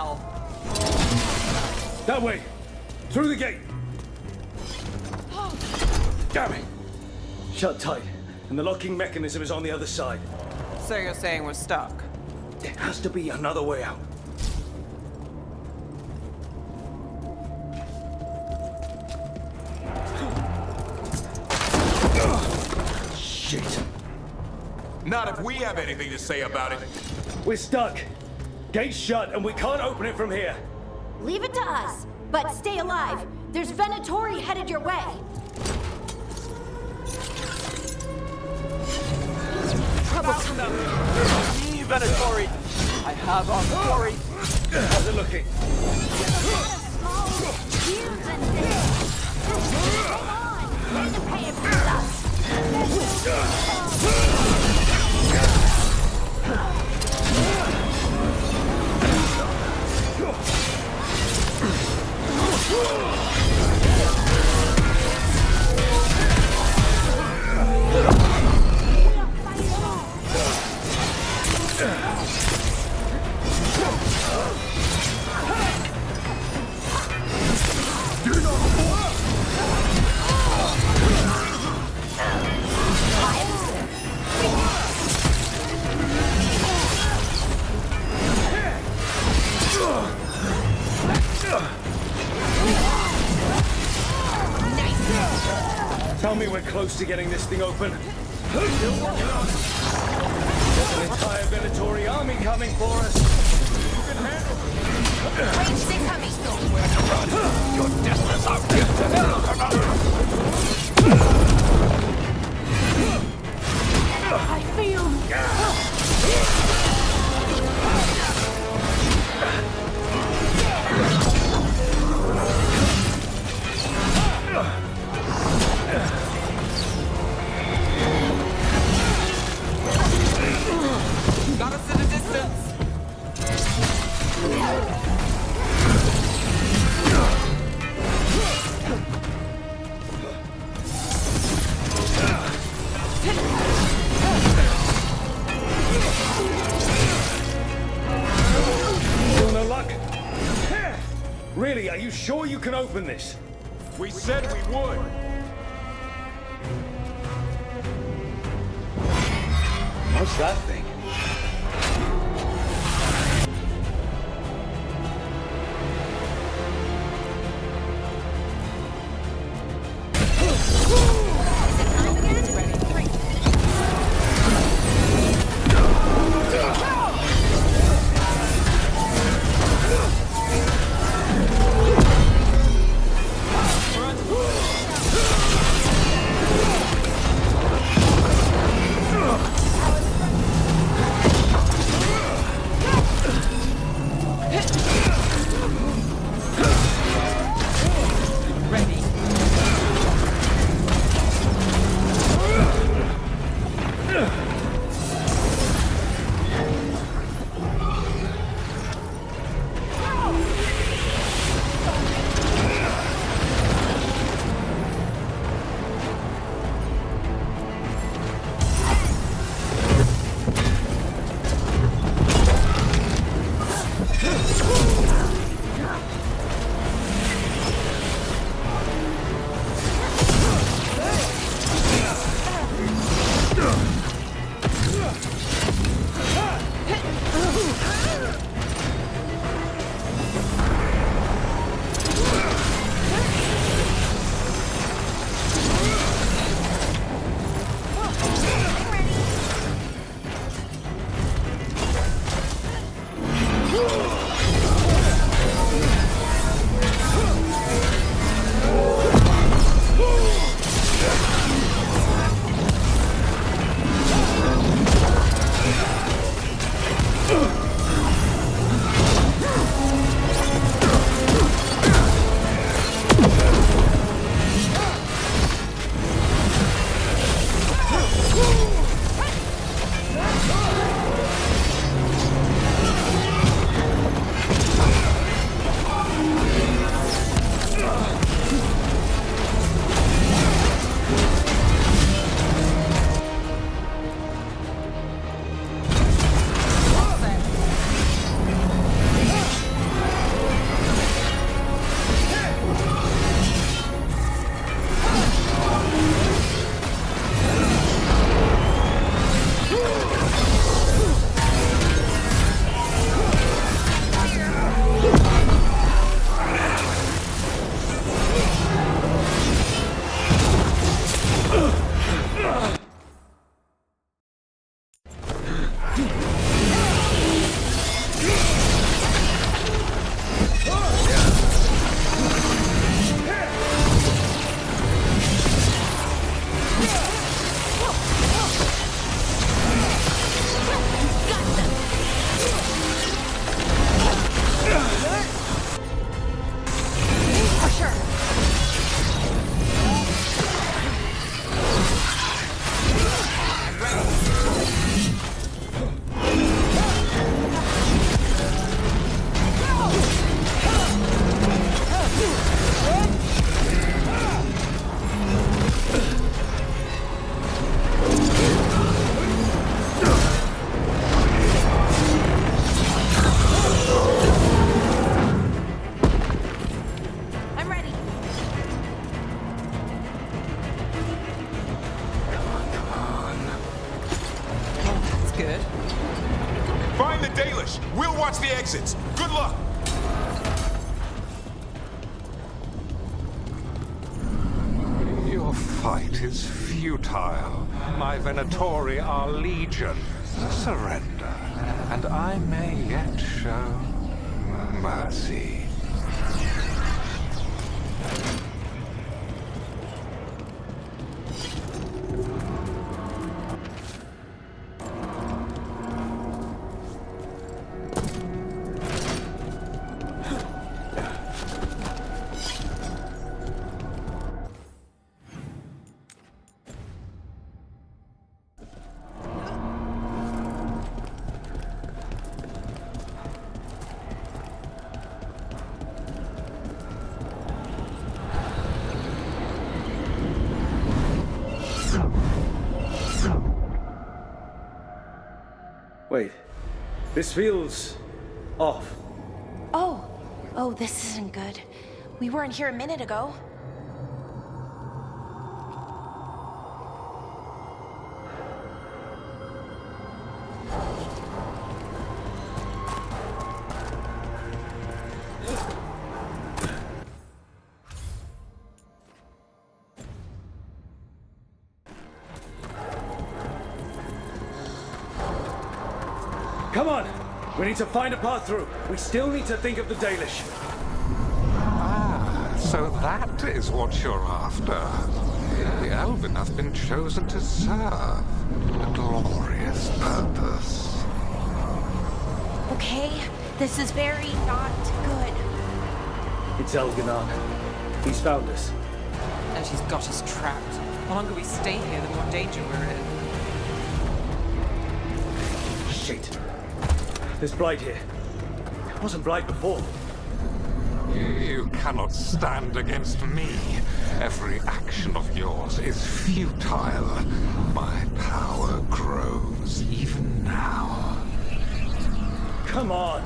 hell? That way! Through the gate! Damn it! Shut tight, and the locking mechanism is on the other side. So you're saying we're stuck? There has to be another way out. Shit. Not if we have anything to say about it. We're stuck. Gate's shut, and we can't open it from here. Leave it to us, but stay alive. There's Venatori headed your way. Trouble coming. Me, Venatori. I have our story. How's it looking? Tell me we're close to getting this thing open. There's an entire Venatori army coming for us. Wait, stay coming. Your death is out there. I feel... Got us at a distance. Still no luck? Really, are you sure you can open this? We said we would. What's that thing? exits. Good luck! Your fight is futile. My Venatori are legion. Surrender, and I may yet show mercy. Wait, this feels off. Oh, this isn't good. We weren't here a minute ago. Come on! We need to find a path through. We still need to think of the Dalish. Ah, so that is what you're after. The Elven have been chosen to serve a glorious purpose. Okay, this is very not good. It's Elganon. He's found us. And she's got us trapped. The longer we stay here, the more danger we're in. Shit. There's Blight here. It wasn't Blight before. You cannot stand against me. Every action of yours is futile. My power grows even now. Come on!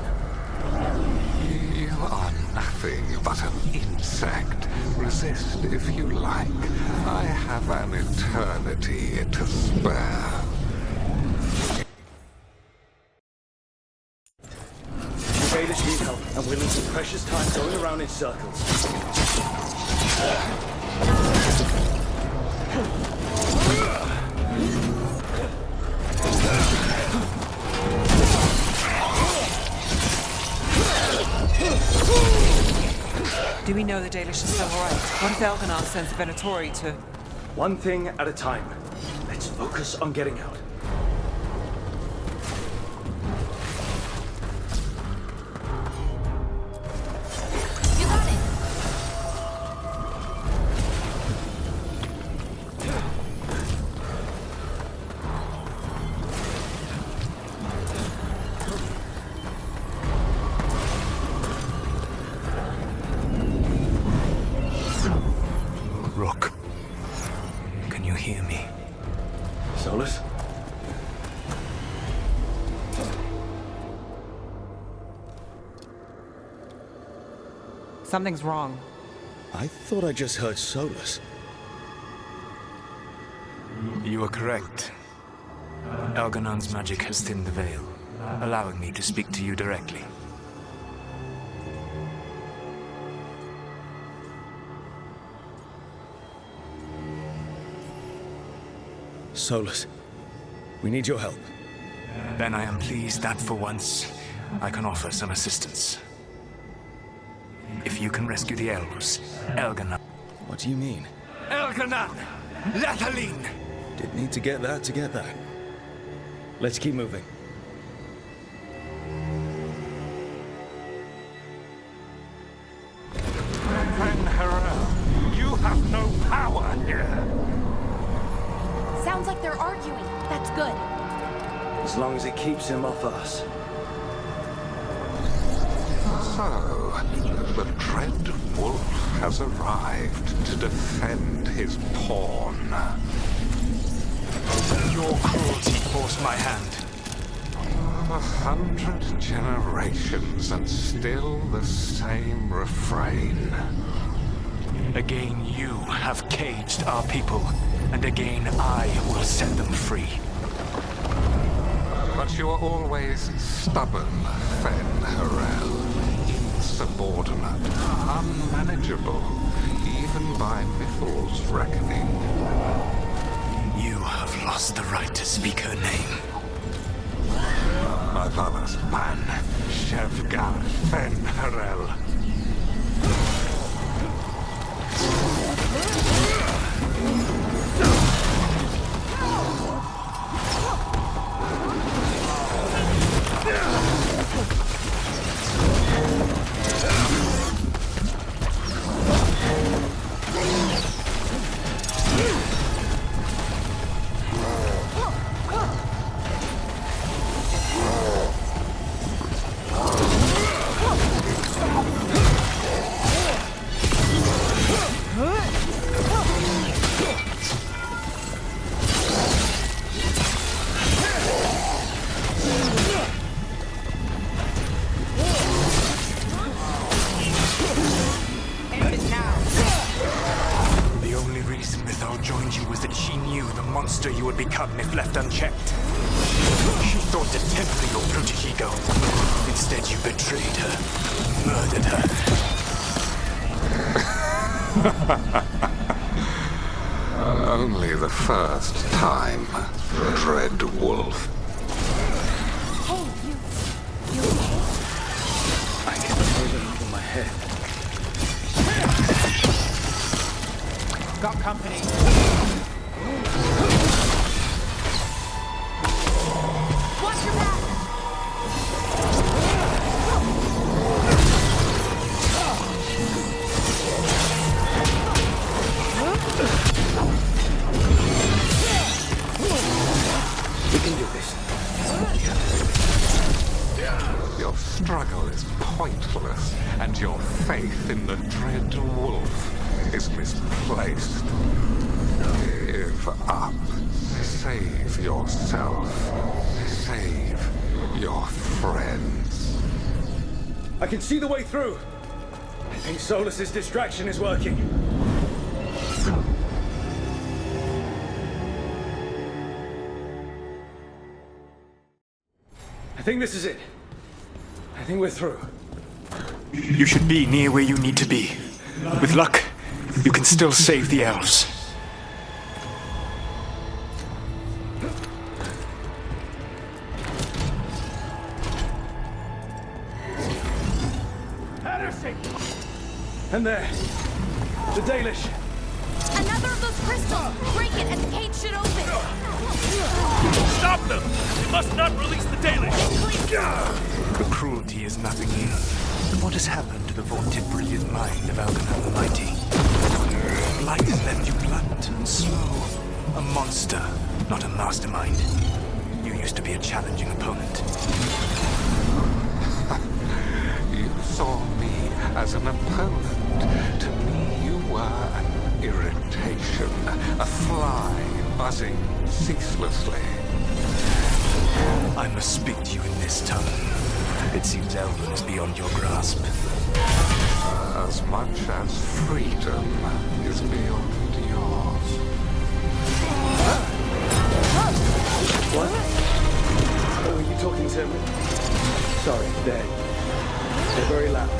You are nothing but an insect. Resist if you like. I have an eternity to spare. The Dalish need help, and we're losing precious time going around in circles. Do we know the Dalish is still alright? What if Elganon sends Venatori to... One thing at a time. Let's focus on getting out. Rook, can you hear me? Solus? Something's wrong. I thought I just heard Solus. You are correct. Elganon's magic has thinned the veil, allowing me to speak to you directly. Solus, we need your help. Then I am pleased that for once, I can offer some assistance. If you can rescue the elves, Elganon... What do you mean? Elganon! Lathaline! Didn't need to get that to get that. Let's keep moving. Fenhera, you have no power here. Sounds like they're arguing. That's good. As long as it keeps him off us. So, the dread wolf has arrived to defend his pawn. Your cruelty forced my hand. 100 generations and still the same refrain. Again, you have caged our people, and again I will set them free. But But you're always stubborn, Fen Harel. Insubordinate, unmanageable, even by Mythal's reckoning. You have lost the right to speak her name. My father's man, Shevgar Fen Harel. You would become if left unchecked. She thought to temper your brutish ego. Instead, you betrayed her, murdered her. Only the first time, Dread Wolf. Hey, you okay? I can't feel it in my head. Got company. Watch your back! We can do this. Your struggle is pointless, and your faith in the Dread Wolf is misplaced. Give up. Save yourself. Save your friends. I can see the way through. I think Solus's distraction is working. I think this is it. I think we're through. You should be near where you need to be. With luck, you can still save the elves. And there, the Dalish. Another of those crystals! Break it and the cage should open! Stop them! You must not release the Dalish! The cruelty is nothing new. What has happened to the vaunted brilliant mind of Algernon the Mighty? Blight has left you blunt and slow. A monster, not a mastermind. You used to be a challenging opponent. You saw me as an opponent. To me, you were an irritation, a fly buzzing ceaselessly. I must speak to you in this tongue. It seems Elven is beyond your grasp. As much as freedom is beyond yours. What? Oh, are you talking to me? Sorry, they're very loud.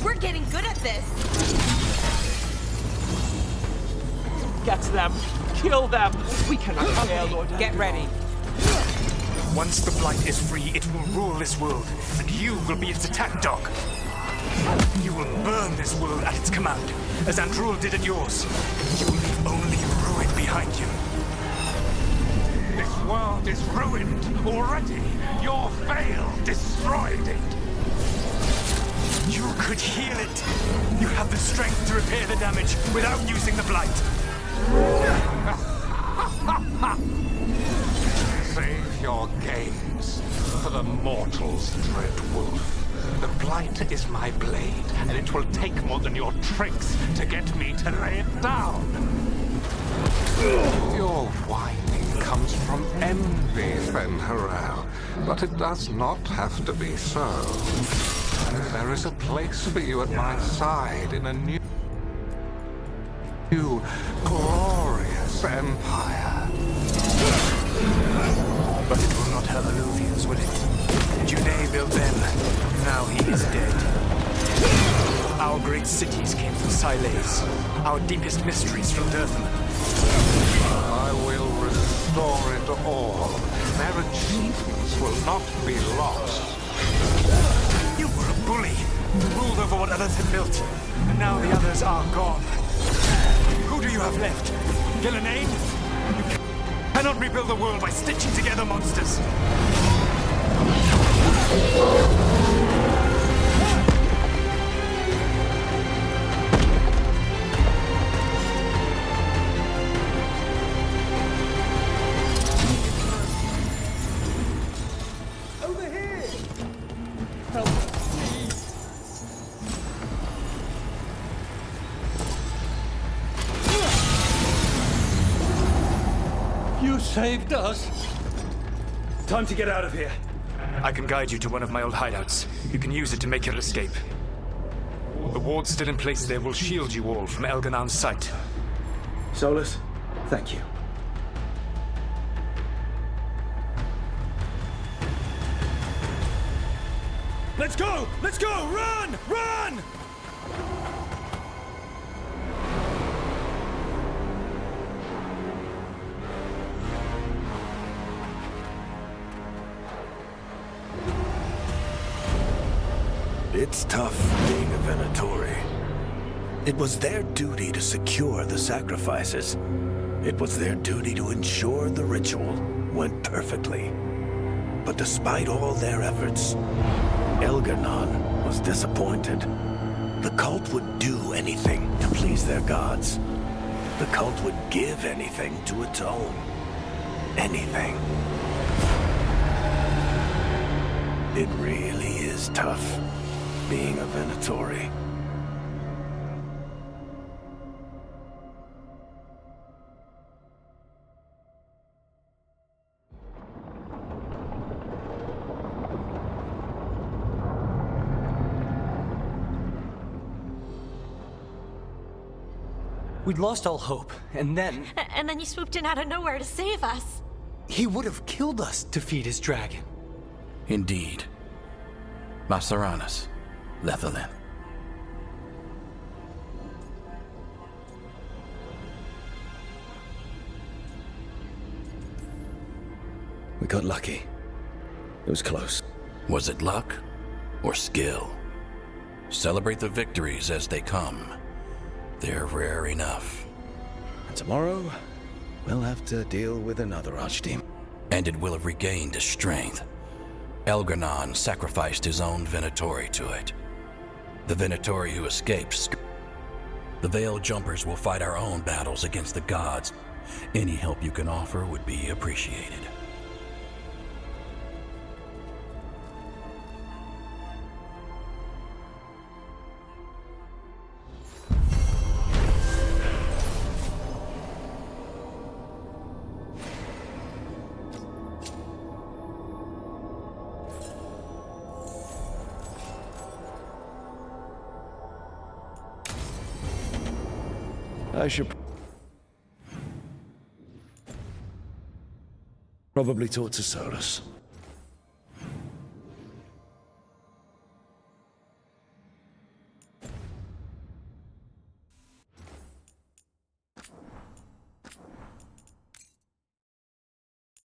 We're getting good at this! Get them! Kill them! We cannot fail, Lord. Get ready. Once the Blight is free, it will rule this world, and you will be its attack dog. You will burn this world at its command, as Andrul did at yours. You will leave only ruin behind you. This world is ruined already. Your veil destroyed it. You could heal it. You have the strength to repair the damage without using the blight. Save your games for the mortals, Dread Wolf. The blight is my blade, and it will take more than your tricks to get me to lay it down. Your whining comes from envy, Fen'Harel, but it does not have to be so. There is a place for you at my side in a new, glorious empire. But it will not hurt Illuvians, will it? Juné built them. Now he is dead. Our great cities came from Siles. Our deepest mysteries from Dirtham. I will restore it all. Their achievements will not be lost. You were a bully. You ruled over what others had built. And now the others are gone. Who do you have left? Gillenane? You cannot rebuild the world by stitching together monsters. Over here! Help me! You saved us! Time to get out of here. I can guide you to one of my old hideouts. You can use it to make your escape. The wards still in place there will shield you all from Elganon's sight. Solus, thank you. Let's go! Let's go! Run! Run! It's tough being a Venatori. It was their duty to secure the sacrifices. It was their duty to ensure the ritual went perfectly. But despite all their efforts, Elganon was disappointed. The cult would do anything to please their gods. The cult would give anything to atone. Anything. It really is tough being a Venatori. We'd lost all hope, and then... And then you swooped in out of nowhere to save us. He would have killed us to feed his dragon. Indeed. Masaranas, Lethalin. We got lucky. It was close. Was it luck or skill? Celebrate the victories as they come. They're rare enough. And tomorrow, we'll have to deal with another archdemon. And it will have regained its strength. Elganon sacrificed his own Venatori to it. The Venatori who escaped. The Veil Jumpers will fight our own battles against the gods. Any help you can offer would be appreciated. I should probably talk to Solus.